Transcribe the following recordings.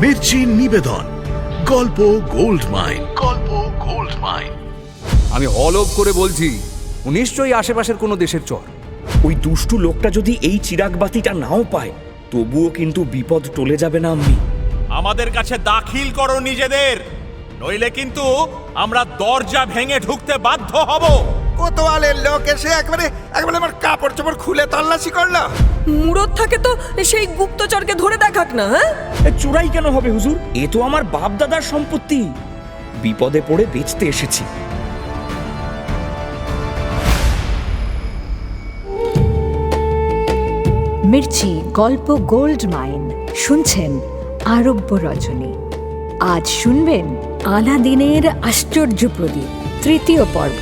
মির্চি নিবেদন গল্প gold mine. গল্প গোল্ড মাইন। আমি অলপ করে বলছি, ও নিশ্চয়ই আশেপাশের কোনো দেশের চর। ওই দুষ্টু লোকটা যদি এই চিরাগ বাতিটা নাও পায়, তবুও কিন্তু বিপদ টলে যাবে না আম্মি। আমাদের কাছে দাখিল করো নিজেদের, নইলে কিন্তু আমরা দরজা ভেঙে ঢুকতে বাধ্য হব। কোতোয়ালের লোক এসে একবারে আমার কাপড় চোপড় খুলে তল্লাশি করলো। মুরত থাকে তো সেই গুপ্তচরকে ধরে দেখাক না। হ্যাঁ, চোরাই কেন হবে হুজুর? এ তো আমার বাপ দাদার সম্পত্তি। বিপদে পড়ে বেচতে এসেছি। মির্চি গল্প গোল্ড মাইন শুনছেন আরব্য রজনী। আজ শুনবেন আলাদিনের আশ্চর্য প্রদীপ, তৃতীয় পর্ব।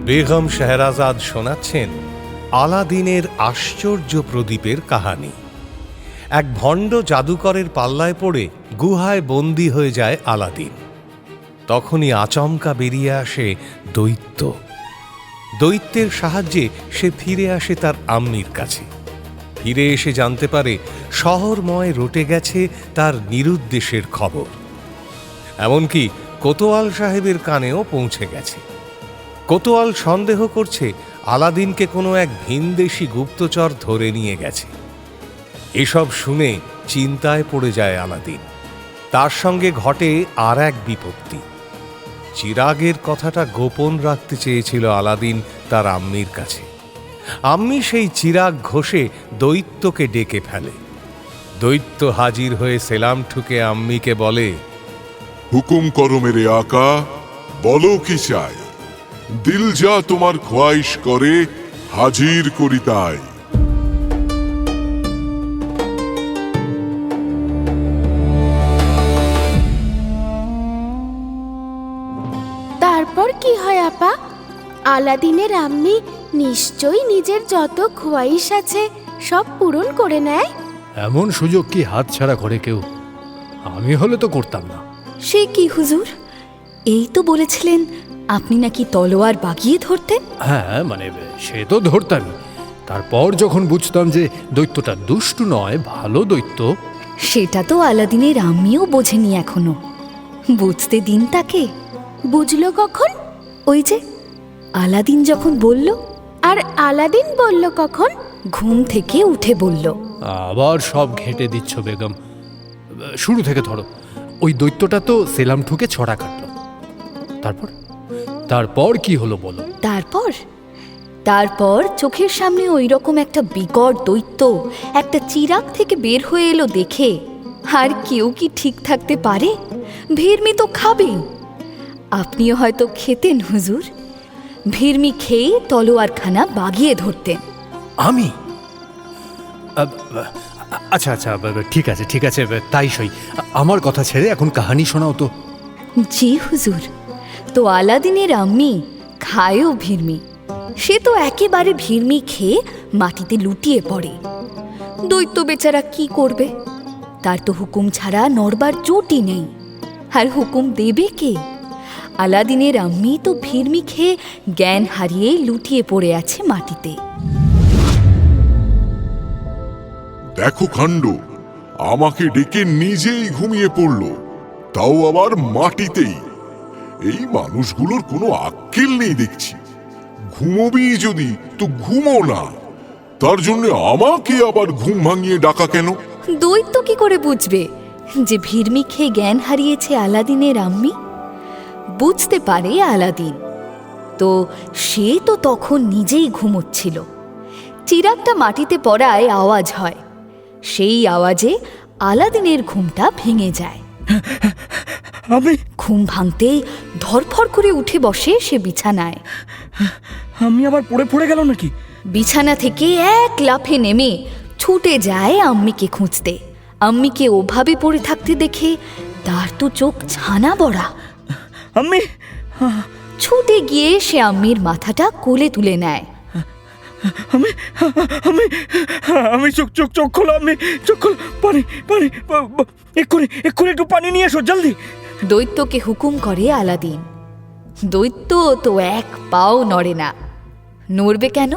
বেগম শেহরাজাদ শোনাচ্ছেন আলাদিনের আশ্চর্য প্রদীপের কাহিনী। এক ভণ্ড জাদুকরের পাল্লায় পড়ে গুহায় বন্দী হয়ে যায় আলাদিন। তখনই আচমকা বেরিয়ে আসে দৈত্য। দৈত্যের সাহায্যে সে ফিরে আসে তার আম্মির কাছে। ফিরে এসে জানতে পারে শহরময় রটে গেছে তার নিরুদ্দেশের খবর। এমনকি কোতোয়াল সাহেবের কানেও পৌঁছে গেছে। কোতোয়াল সন্দেহ করছে আলাদিনকে কোনো এক ভিনদেশি গুপ্তচর ধরে নিয়ে গেছে। এসব শুনে চিন্তায় পড়ে যায় আলাদিন। তার সঙ্গে ঘটে আর এক বিপত্তি। চিরাগের কথাটা গোপন রাখতে চেয়েছিল আলাদিন তার আম্মির কাছে। আম্মি সেই চিরাগ ঘষে দৈত্যকে ডেকে ফেলে। দৈত্য হাজির হয়ে সেলাম ঠুকে আম্মিকে বলে, হুকুম করো মেরে আকা, বলো কি চাই। দিল যা তোমার খোয়াইশ করে, হাজির করি তাই। তারপর কি হয় আপা? আলাদিনের আম্মি নিশ্চয়ই নিজের যত খোয়াইশ আছে সব পূরণ করে নেয়। এমন সুযোগ কি হাতছাড়া করে কেউ? আমি হলে তো করতাম না। সে কি হুজুর, এই তো বলেছিলেন আপনি নাকি তলোয়ার বাগিয়ে ধরতেন। হ্যাঁ, মানে সে তো ধরতামই। তারপর যখন বুঝতাম যে দৈত্যটা দুষ্টু নয়, ভালো দৈত্য। সেটা তো আলাদিনের আম্মিও বোঝেনি এখনো। বুঝতে দিন তাকে। বুঝলো কখন? ওই যে আলাদিন যখন বলল। আর আলাদিন বলল কখন? ঘুম থেকে উঠে বলল। আবার সব ঘেঁটে দিচ্ছ বেগম। শুরু থেকে ধরো। ওই দৈত্যটা তো সেলাম ঠুকে ছড়া কাটলো। তারপর কি হলো বলো? তারপর চোখের সামনে ওই রকম একটা বিকট দৈত্য একটা চিরাগ থেকে বের হয়ে এলো দেখে আর কেউ কি ঠিক থাকতে পারে? ভিড়মি তো খাবে। আপনিও হয়তো খেতেন হুজুর। ভিড়মি খেয়ে তলোয়ারখানা বাগিয়ে ধরতেন। আমি? আচ্ছা, ঠিক আছে, তাই সই। আমার কথা ছেড়ে এখন কাহানি শোনাও তো। জি হুজুর। তো আলাদিনের আম্মি খায়ও ভিড়মি। সে তো একেবারে ভিড়মি খেয়ে মাটিতে লুটিয়ে পড়ে। দৈত্য বেচারা কি করবে? তার তো হুকুম ছাড়া নড়বার চোটই নেই। আর হুকুম দেবে কে? আলাদিনের আম্মি তো ভিড়মি খেয়ে জ্ঞান হারিয়ে লুটিয়ে পড়ে আছে মাটিতে। দেখো কাণ্ড, আমাকে ডেকে নিজেই ঘুমিয়ে পড়ল, তাও আবার মাটিতেই। এই মানুষগুলোর কোনো আক্কেল নেই দেখছি। ঘুমোবি যদি তো ঘুমো না, তার জন্য আমাকে আবার ঘুম ভাঙিয়ে ডাকা কেন? দৈত্য কি করে বুঝবে যে ভিড়মি খেয়ে জ্ঞান হারিয়েছে আলাদিনের আম্মি? বুঝতে পারে আলাদিন। তো সে তো তখন নিজেই ঘুমোচ্ছিল। চিরাগটা মাটিতে পড়ায় আওয়াজ হয়। সেই আওয়াজে আলাদিনের ঘুমটা ভেঙে যায়। আমি ঘুম ভাঙতেই ধরফর করে উঠে বসে সে বিছানায়। আমি আবার পড়ে গেল নাকি? বিছানা থেকে এক লাফে নেমে ছুটে যায় আম্মিকে খুঁজতে। আম্মিকে ওভাবে পড়ে থাকতে দেখে তার তো চোখ ছানা বড়া। আম্মি! ছুটে গিয়ে সে আম্মির মাথাটা কোলে তুলে নেয়। আমি আমি আমি চোখ খোলো। আমি চোখ খোলো। পানি এক্ষুনি একটু পানি নিয়ে এসো, জলদি। দৈত্যকে হুকুম করে আলাদিন। দৈত্য তো এক পাও নড়ে না। নড়বে কেন?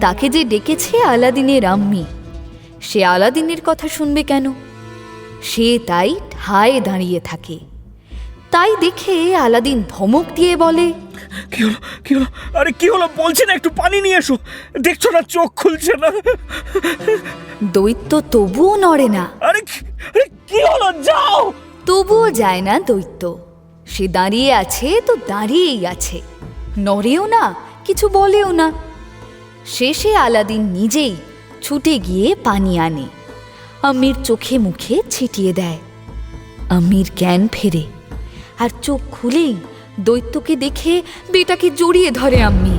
তাকে যে ডেকেছে আলাদিনের আম্মি, সে আলাদিনের কথা শুনবে কেন? সে তাই ঠায় দাঁড়িয়ে থাকে। তাই দেখে আলাদিন ধমক দিয়ে বলে, কি হলো, কি হলো? আরে কি হলো বলছে না, একটু পানি নিয়ে এসো। দেখছো না চোখ খুলছে না। দৈত্য তবুও নড়ে না। আরে কি হলো, যাও। তবুও যায় না দৈত্য। সে দাঁড়িয়ে আছে তো দাঁড়িয়েই আছে, নড়েও না, কিছু বলেও না। শেষে আলাদিন নিজেই ছুটে গিয়ে পানি আনে, আম্মির চোখে মুখে ছিটিয়ে দেয়। আম্মির জ্ঞান ফেরে, আর চোখ খুলেই দৈত্যকে দেখে বেটাকে জড়িয়ে ধরে আম্মি।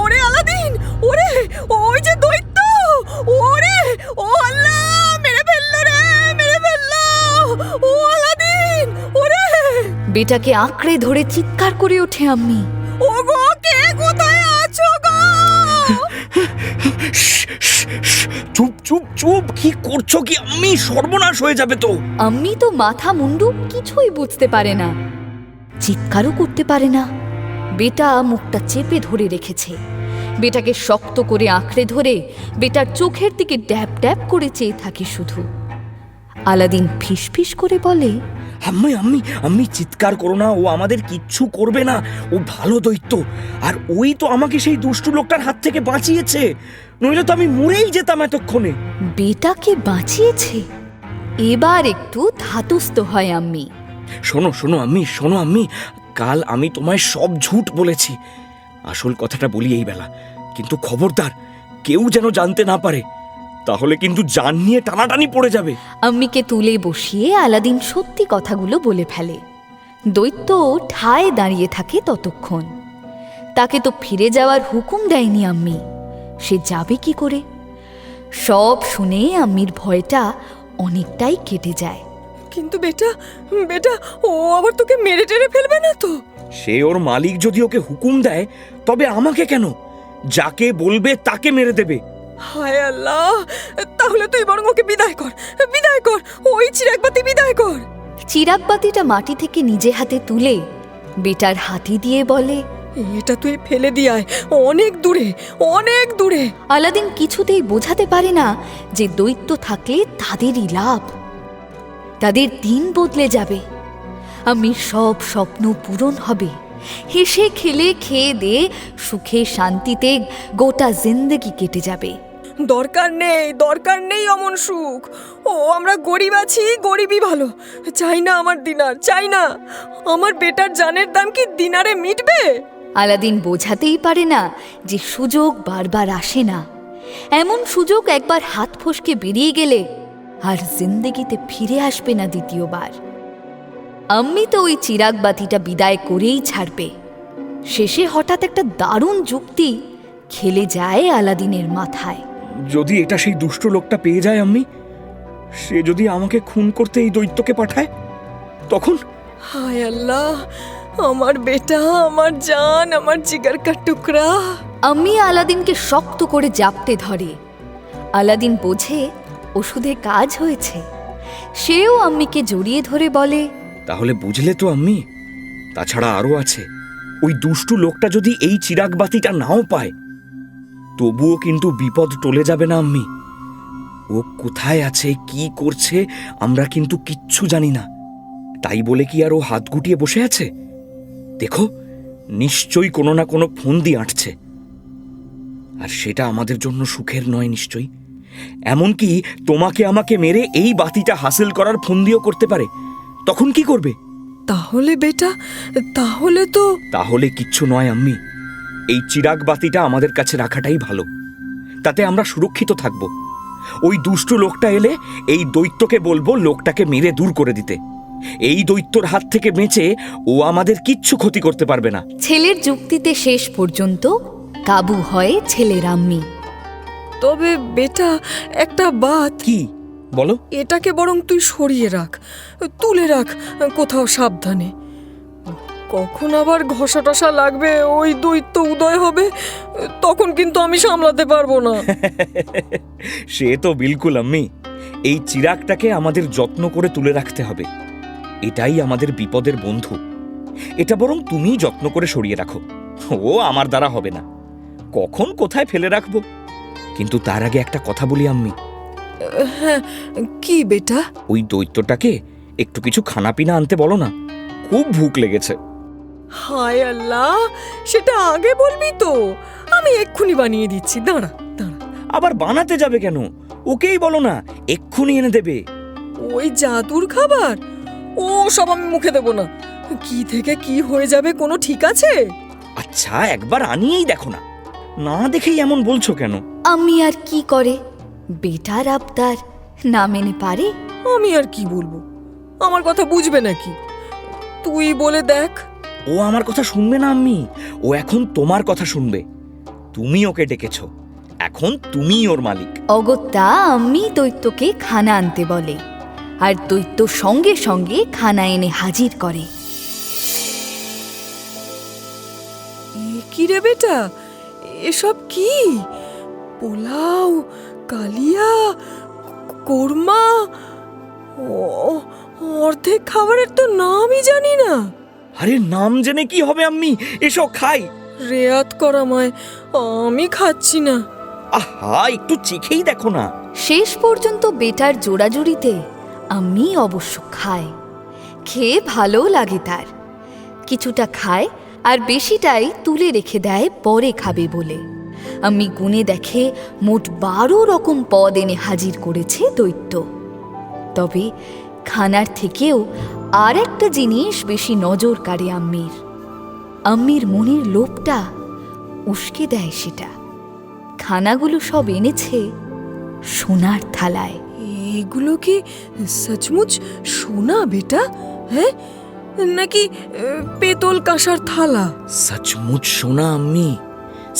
ওরে আলাদিন, ওরে ওই যে দৈত্য, ওরে ও আল্লাহ, মেরে ফেললো রে, মেরে ফেললো, ও আলাদিন, ওরে। বেটাকে আঁকড়ে ধরে চিৎকার করে ওঠে আম্মি। ও গো, কে কোথায় আছো গো? চুপ চুপ চুপ, কি করছো কি আম্মি? সর্বনাশ হয়ে যাবে তো। আম্মি তো মাথা মুন্ডু কিছুই বুঝতে পারে না, চিৎকারও করতে পারে না। বেটা মুখটা চেপে ধরে রেখেছে। বেটাকে শক্ত করে আঁকড়ে ধরে বেটার চোখের দিকে ড্যাব ড্যাব করে চেয়ে থাকে শুধু। আলাদিন ফিসফিস করে বলে, আম্মি আম্মি আম্মি চিৎকার করো না, ও আমাদের কিচ্ছু করবে না, ও ভালো দৈত্য। আর ওই তো আমাকে সেই দুষ্টু লোকটার হাত থেকে বাঁচিয়েছে, নইলে তো আমি মরেই যেতাম এতক্ষণে। বেটাকে বাঁচিয়েছে? এবার একটু ধাতস্থ হয় আম্মি। শোনো শোনো আম্মি, শোনো আম্মি, কাল আমি তোমায় সব ঝুট বলেছি। আসল কথাটা বলি এই বেলা, কিন্তু খবরদার কেউ যেন জানতে না পারে, তাহলে কিন্তু জান নিয়ে টানাটানি পড়ে যাবে। আম্মিকে তুলে বসিয়ে আলাদিন সত্যি কথাগুলো বলে ফেলে। দৈত্য ঠায় দাঁড়িয়ে থাকে ততক্ষণ। তাকে তো ফিরে যাওয়ার হুকুম দেয়নি আম্মি, সে যাবে কি করে? সব শুনে আম্মির ভয়টা অনেকটাই কেটে যায়। কিন্তু বেটা, বেটা ও আবার তোকে মেরে টেরে ফেলবে না তো? সে ওর মালিক যদি ওকে হুকুম দেয়, তবে আমাকে কেন? যাকে বলবে তাকে মেরে দেবে। হায় আল্লাহ, তাহলে তুই বরং ওকে বিদায় কর, বিদায় কর, ওই চিরাগবাতি বিদায় কর। চিরাগবাতিটা মাটি থেকে নিজে হাতে তুলে বেটার হাতে দিয়ে বলে, এটা তুই ফেলে দিয়ে আয়, অনেক দূরে, অনেক দূরে। আলাদিন কিছুতেই বোঝাতে পারে না যে দৈত্য থাকলে তাদেরই লাভ, তাদের দিন বদলে যাবে। আমি সব স্বপ্ন পূরণ হবে, হেসে খেলে খেয়ে দিয়ে সুখে শান্তিতে গোটা জিন্দেগি কেটে যাবে। দরকার নেই, দরকার নেই অমন সুখ। ও আমরা গরিব আছি, গরিবই ভালো। চাই না আমার দিনার, চাই না। আমার বেটার জানের দাম কি দিনারে মিটবে? আলাদিন বোঝাতেই পারে না যে সুযোগ বারবার আসে না। এমন সুযোগ একবার হাত ফসকে বেরিয়ে গেলে আর জিন্দেগিতে ফিরে আসবে না দ্বিতীয়বার। আম্মি তো ওই চিরাগবাতিটা বিদায় করেই ছাড়বে। শেষে হঠাৎ একটা দারুণ যুক্তি খেলে যায় আলাদিনের মাথায়। যদি এটা সেই দুষ্ট লোকটা পেয়ে যায় আম্মি, সে যদি আমাকে খুন করতে এই দৈত্যকে পাঠায়, তখন? হায় আল্লাহ, আমার বেটা, আমার জান, আমার জিগার কা টুকরা। আম্মি আলাদিনকে শক্ত করে জাপটে ধরে। আলাদিন বোঝে ওষুধে কাজ হয়েছে। সেও আম্মিকে জড়িয়ে ধরে বলে, তাহলে বুঝলে তো আম্মি, তাছাড়া আরো আছে। ওই দুষ্টু লোকটা যদি এই চিরাগবাতিটা নাও পায়, তবুও কিন্তু বিপদ টলে যাবে না আম্মি। ও কোথায় আছে, কি করছে, আমরা কিন্তু কিচ্ছু জানি না। তাই বলে কি আর ও হাত গুটিয়ে বসে আছে? দেখো, নিশ্চয়ই কোনো না কোনো ফন্দি আঁটছে, আর সেটা আমাদের জন্য সুখের নয় নিশ্চয়ই। এমনকি তোমাকে আমাকে মেরে এই বাতিটা হাসিল করার ফন্দিও করতে পারে। তখন কি করবে? তাহলে বেটা, তাহলে কিচ্ছু নয় আম্মি, এই চিরাগ বাতিটা আমাদের কাছে রাখাটাই ভালো। তাতে আমরা সুরক্ষিত থাকব। ওই দুষ্টু লোকটা এলে এই দৈত্যকে বলবো লোকটাকে মেরে দূর করে দিতে। এই দৈত্যর হাত থেকে বেঁচে ও আমাদের কিচ্ছু ক্ষতি করতে পারবে না। ছেলের যুক্তিতে শেষ পর্যন্ত কাবু হয় ছেলের আম্মি। তবে বেটা, একটা বাত। কি বলো? এটাকে বরং তুই সরিয়ে রাখ, তুলে রাখ কোথাও সাবধানে। কখন আবার ঘষা টসা লাগবে, ওই দৈত্য উদয় হবে, তখন কিন্তু আমি সামলাতে পারবো না। সে তো বিলকুল আম্মি, এই চিরাগটাকে আমাদের যত্ন করে তুলে রাখতে হবে। এটাই আমাদের বিপদের বন্ধু। এটা বরং তুমিই যত্ন করে সরিয়ে রাখো। ও আমার দ্বারা হবে না, কখন কোথায় ফেলে রাখবো। কিন্তু তার আগে একটা কথা বলি আম্মি। হ্যাঁ, কি বেটা? ওই দৈত্যটাকে একটু কিছু খানাপিনা আনতে বলো না, খুব ভুক লেগেছে। হায় আল্লাহ, সেটা আগে বলবি তো, আমি এক্ষুনি বানিয়ে দিচ্ছি। দাঁড়া দাঁড়া। আবার বানাতে যাবে কেন? ওকেই বলো না, এক্ষুনি এনে দেবে। ওই জাদুর খাবার, ও সব আমি মুখে দেব না। কি থেকে কি হয়ে যাবে কোনো ঠিক আছে? আচ্ছা, একবার আনিয়েই দেখো না, না দেখেই এমন বলছো কেন? আমি আর কি করে, বেটার আবদার না মেনে পারে? আমি আর কি বলবো, আমার কথা বুঝবে নাকি? তুই বলে দেখ। ও আমার কথা শুনবে না আম্মি, ও এখন তোমার কথা শুনবে। তুমি ওকে ডেকেছো, এখন তুমিই ওর মালিক। অগত্যা আমি দৈত্যকে খানা আনতে বলে, আর দৈত্য সঙ্গে সঙ্গে খানা এনে হাজির করে। কি রে বেটা, এসব কি? পোলাও, কালিয়া, কোরমা, অর্ধেক খাবারের তো নামই জানি না। আরে নাম জেনে কি হবে আম্মি, এসো খাই। রেয়াত করা মায়, আমি খাচ্ছি না। আহা, একটু চেখেই দেখো না। শেষ পর্যন্ত বেটার জোড়াজুড়িতে আমি অবশ্য খায়, খেয়ে ভালো লাগে তার। কিছুটা খায় আর বেশিটাই তুলে রেখে দেয় পরে খাবে বলে। আমি গুনে দেখে মোট 12 রকম পদ এনে হাজির করেছে দৈত্য। তবে খানার থেকেও আর একটা জিনিস বেশি নজর কাড়ে আম্মির। আম্মির মনের লোভটা উস্কে দেয় সেটা। খানাগুলো সব এনেছে সোনার থালায়। এগুলো কি সচমুচ সোনা বেটা? হ্যাঁ, নাকি পেতল কাঁসার থালা? সচমুচ সোনা আম্মি,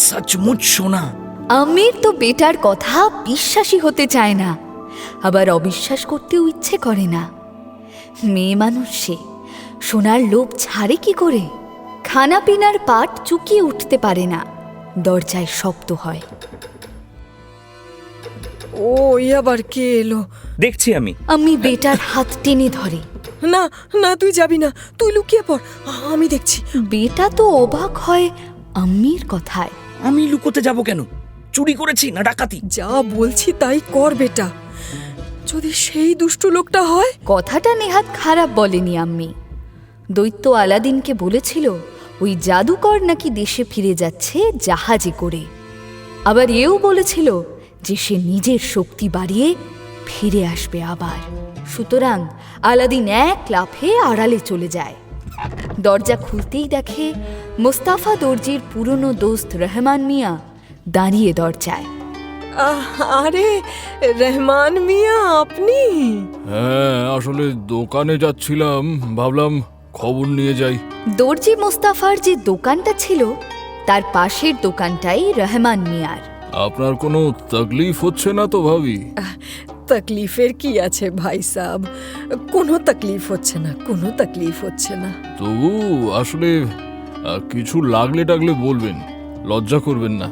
সচমুচ সোনা। আম্মির তো বেটার কথা বিশ্বাসই হতে চায় না, আবার অবিশ্বাস করতেও ইচ্ছে করে না। মেয়ে মানুষ সে, সোনার লোভ ছাড়ে কি করে? খানা পিনার পাট চুকিয়ে উঠতে পারে না, দরজায় শব্দ হয়। ওই আবার কে এলো? দেখছি আমি। আমি বেটার হাত টেনে ধরে। না না, তুই যাবি না, তুই লুকিয়ে পড়, আমি দেখছি। বেটা তো অবাক হয় আম্মির কথায়। আমি লুকোতে যাব কেন? চুরি করেছি না ডাকাতি? যা বলছি তাই কর বেটা, যদি সেই দুষ্টু লোকটা হয়। কথাটা নেহাত খারাপ বলেনি আম্মি। দৈত্য আলাদিনকে বলেছিল ওই জাদুকর নাকি দেশে ফিরে যাচ্ছে জাহাজে করে। আবার এও বলেছিল যে সে নিজের শক্তি বাড়িয়ে ফিরে আসবে আবার। সুতরাং আলাদিন এক লাফে আড়ালে চলে যায়। দরজা খুলতেই দেখে মোস্তাফা দর্জির পুরনো দোস্ত রহমান মিয়া দাঁড়িয়ে দরজায়। আরে রহমান মিয়া, আপনি? হ্যাঁ, আসলে দোকানে যাচ্ছিলাম, ভাবলাম খবর নিয়ে যাই। দর্জি মোস্তাফার যে দোকানটা ছিল তার পাশের দোকানটাই রহমান মিয়ার। আপনার কোনো তকলিফ হচ্ছে না তো ভাবি? তকলিফের কি আছে ভাই সাহেব, কোনো তকলিফ হচ্ছে না, কোনো তকলিফ হচ্ছে না। তবু আসলে কিছু লাগলে টাগলে বলবেন, লজ্জা করবেন না।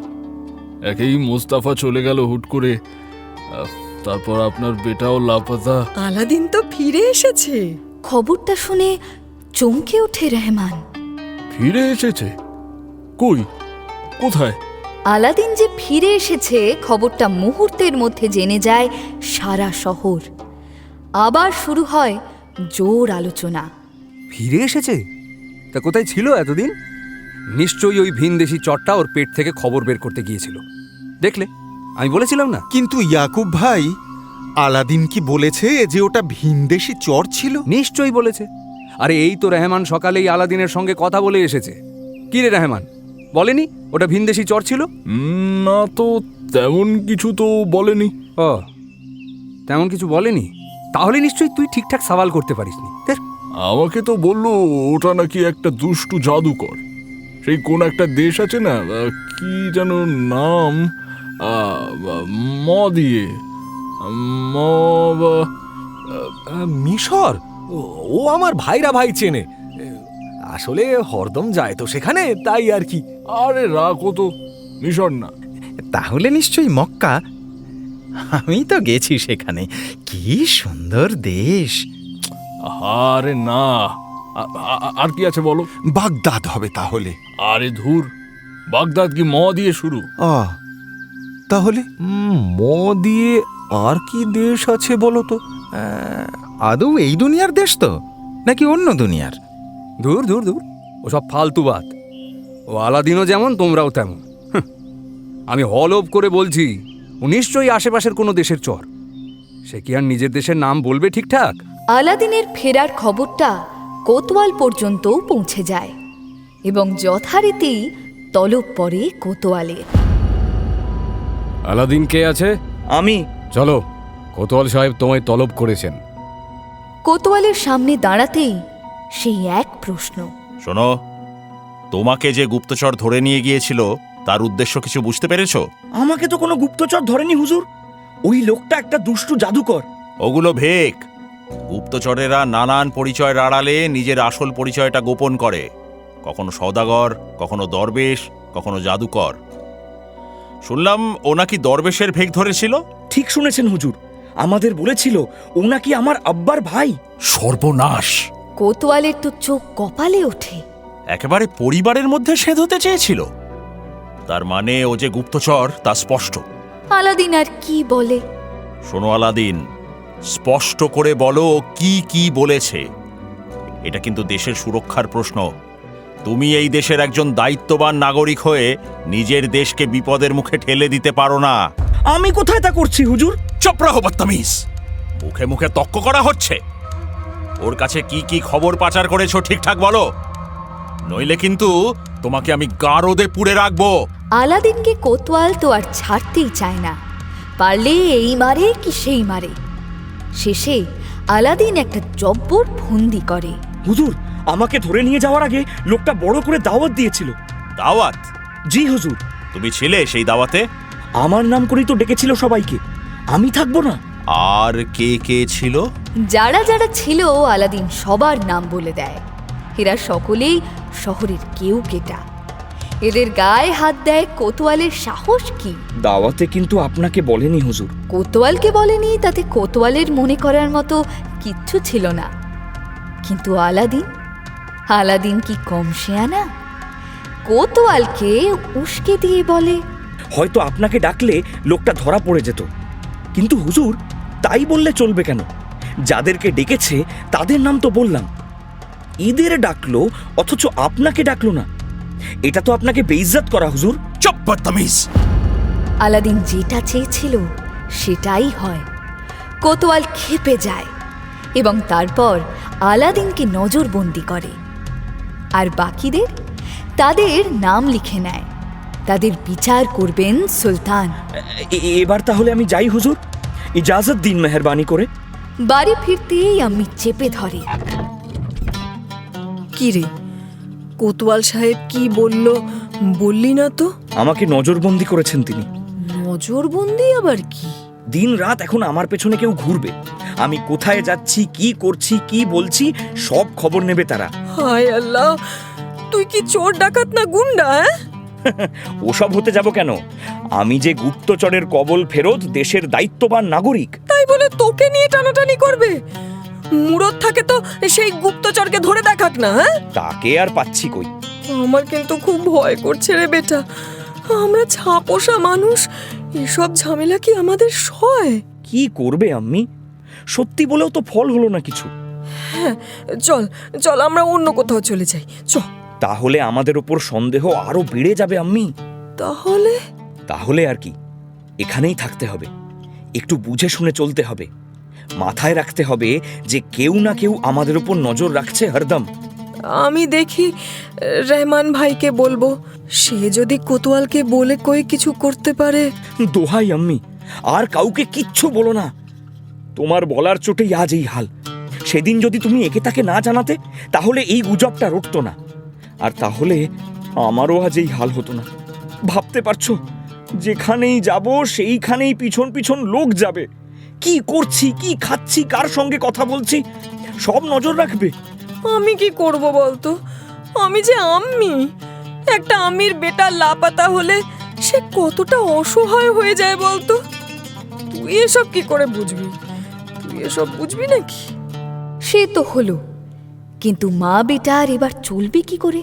একেই মোস্তাফা চলে গেল হুট করে, তারপর আপনার বেটাও লাপাতা। আলাদিন তো ফিরে এসেছে। খবরটা শুনে চমকে ওঠে রহমান। ফিরে এসেছে? কই, কোথায়? আলাদিন যে ফিরে এসেছে খবরটা মুহূর্তের মধ্যে জেনে যায় সারা শহর। আবার শুরু হয় জোর আলোচনা। ফিরে এসেছে? তা কোথায় ছিল এতদিন? নিশ্চয়ই ওই ভিনদেশি চটটা ওর পেট থেকে খবর বের করতে গিয়েছিল। দেখলে, আমি বলেছিলাম না? কিন্তু ইয়াকুব ভাই, আলাদিন কি বলেছে যে ওটা ভিনদেশি চর ছিল? নিশ্চয়ই বলেছে। আরে এই তো রহমান সকালেই আলাদিনের সঙ্গে কথা বলে এসেছে। কি রে রহমান, বলেনি ওটা ভিনদেশি চর ছিল? না তো, তেমন কিছু তো বলেনি। ও, তেমন কিছু বলেনি? তাহলে নিশ্চয়ই তুই ঠিকঠাক সওয়াল করতে পারিসনি। আমাকে তো বললো ওটা নাকি একটা দুষ্টু জাদুকর। সেই কোন একটা দেশ আছে না, কি যেন নাম, ম দিয়ে, মিশর? ও আমার ভাইরা ভাই চেনে, আসলে হরদম যায় তো সেখানে, তাই আর কি। আরে রাখো তো, মিশর না। তাহলে নিশ্চয়ই মক্কা। আমি তো গেছি সেখানে, কি সুন্দর দেশ। আরে না, আর কি আছে বলো? বাগদাদ হবে তাহলে। আরে ধুর, বাগদাদ কি ম দিয়ে শুরু? তাহলে ম দিয়ে আর কি দেশ আছে বলো তো? আদৌ এই দুনিয়ার দেশ তো, নাকি অন্য দুনিয়ার? দূর দূর দূর, ওসব ফালতু বাত। ও আলাদিনও যেমন তোমরাও তেমন। আমি হলফ করে বলছি, ও নিশ্চয়ই আশেপাশের কোনো দেশের চর। সে কি আর নিজের দেশের নাম বলবে ঠিকঠাক? আলাদিনের ফেরার খবরটা কোতোয়াল পর্যন্তও পৌঁছে যায় এবং যথারীতি তলব পড়ে কোতোয়ালের। আলাদিন কে আছে? আমি। চলো, কোতোয়াল সাহেব তোমায় তলব করেছেন। কোতোয়ালের সামনে দাঁড়াতেই সেই এক প্রশ্ন। শোনো, তোমাকে যে গুপ্তচর ধরে নিয়ে গিয়েছিল তার উদ্দেশ্য কিছু বুঝতে পেরেছো? আমাকে তো কোনো গুপ্তচর ধরেনি হুজুর। ওই লোকটা একটা দুষ্টু জাদুকর। ওগুলো ভেক। গুপ্তচরেরা নানান পরিচয়ের আড়ালে নিজের আসল পরিচয়টা গোপন করে। কখনো সওদাগর, কখনো দরবেশ, কখনো জাদুকর। শুনলাম ও নাকি দরবেশের ভেক ধরেছিল। ঠিক শুনেছেন হুজুর, আমাদের বলেছিল ও নাকি আমার আব্বার ভাই। সর্বনাশ! কোতোয়ালের তো চোখ কপালে ওঠে। একেবারে পরিবারের মধ্যে সেধ হতে চেয়েছিল। তার মানে ও যে গুপ্তচর তা স্পষ্ট। আলাদিন আর কি বলে? শোনো আলাদিন, স্পষ্ট করে বলো কি কি বলেছে। এটা কিন্তু দেশের সুরক্ষার প্রশ্ন। তুমি এই দেশের একজন দায়িত্ববান নাগরিক হয়ে নিজের দেশকে বিপদের মুখে ঠেলে দিতে পারো না। আমি কোথায় তা করছি হুজুর? চুপ রহো বদতমিজ! মুখে মুখে তক্ক করা হচ্ছে। ওর কাছে কি কি খবর পাচার করেছো ঠিকঠাক বলো, নইলে কিন্তু তোমাকে আমি গারদে পুড়ে রাখবো। আলাদিনকে কোতোয়াল তো আর ছাড়তেই চায় না। পারলে এই মারে কি সেই মারে। শেষে আলাদিন একটা জব্বর ফন্দি করে। হুজুর, আমাকে ধরে নিয়ে যাওয়ার আগে লোকটা বড় করে দাওয়াত দিয়েছিল। দাওয়াত? জি হুজুর। তুমি ছিলে সেই দাওয়াতে? আমার নাম করেই তো ডেকেছিল সবাইকে। আমি থাকবো না? আর কে কে ছিল? যারা যারা ছিল আলাদিন সবার নাম বলে দেয়। এরা সকলেই শহরের কেউ কেটা। এদের গায়ে হাত দেয় কোতোয়ালের সাহস কি? দাওয়াতে কিন্তু আপনাকে বলেনি হুজুর। কোতোয়ালকে বলেনি, তাতে কোতোয়ালের মনে করার মতো কিচ্ছু ছিল না। কিন্তু আলাদিন কি কম শেয়ানা? কোতোয়ালকে উস্কে দিয়ে বলে, হয়তো আপনাকে ডাকলে লোকটা ধরা পড়ে যেত। কিন্তু হুজুর, তাই বললে চলবে কেন? যাদেরকে ডেকেছে তাদের নাম তো বললাম। ঈদের ডাকলো অথচ আপনাকে ডাকলো না। এটা তো আপনাকে বেইজ্জত করা হুজুর। চুপ বদতমিজ! আলাদিন যেটা চেয়েছিল সেটাই হয়। কোতোয়াল ক্ষেপে যায় এবং তারপর আলাদিনকে নজরবন্দি করে। আর বাকিদের তাদের নাম লিখে নেয়। তাদের বিচার করবেন সুলতান। এবার তাহলে আমি যাই হুজুর, ইজাজত দিন মেহেরবানি করে। বাড়ি ফিরতেই আমি চেপে ধরে। কি রে, কোতোয়াল সাহেব কি বলল বললি না তো? আমাকে নজরবন্দি করেছেন তিনি। নজরবন্দি আবার কি? দিন রাত এখন আমার পেছনে কেউ ঘুরবে। আমি কোথায় যাচ্ছি, কি করছি, কি বলছি, সব খবর নেবে তারা। হায় আল্লাহ, তুই কি চোর ডাকাত না গুন্ডা? ওসব হতে যাব কেন? আমি যে গুপ্তচরের কবল ফেরত দেশের দায়িত্ববান নাগরিক। তাই বলে তোকে নিয়ে টানাটানি করবে? মুরত থাকে তো সেই গুপ্তচরকে ধরে দেখাক না। তাকে আর পাচ্ছি কই? আমার কিন্তু খুব ভয় করছে রে বেটা। আমরা ছাপোষা মানুষ, এসব ঝামেলা কি আমাদের সয়? কি করবে আম্মি? সত্যি বলেও তো ফল হলো না কিছু। হ্যাঁ, চল চল আমরা অন্য কোথাও চলে যাই। চল। তাহলে আমাদের ওপর সন্দেহ আরো বেড়ে যাবে আম্মি। তাহলে আর কি, এখানেই থাকতে হবে। একটু বুঝে শুনে চলতে হবে। মাথায় রাখতে হবে যে কেউ না কেউ আমাদের উপর নজর রাখছে হরদম। আমি দেখি রহমান ভাইকে বলবো, সে যদি কোতোয়ালকে বলে কই কিছু করতে পারে। দোহাই আম্মি, আর কাউকে কিচ্ছু বলো না। তোমার বলার চোটেই আজ এই হাল। সেদিন যদি তুমি একে তাকে না জানাতে তাহলে এই গুজবটা রটতো না। আর তাহলে আমারও আজ এই হাল হতো না। ভাবতে পারছো, যেখানেই যাব সেইখানেই পিছন পিছন লোক যাবে। কি করছি, কি খাচ্ছি, কার সঙ্গে কথা বলছি, সব নজর রাখবে। আমি কি করব বলতো? আমি যে আম্মি। একটা আম্মির বেটা লাপাতা হলে সে কতটা অসহায় হয়ে যায় বলতো। তুই এসব কি করে বুঝবি? তুই এসব বুঝবি নাকি? সে তো হলো, কিন্তু মা বেটা আর এবার চলবে কি করে?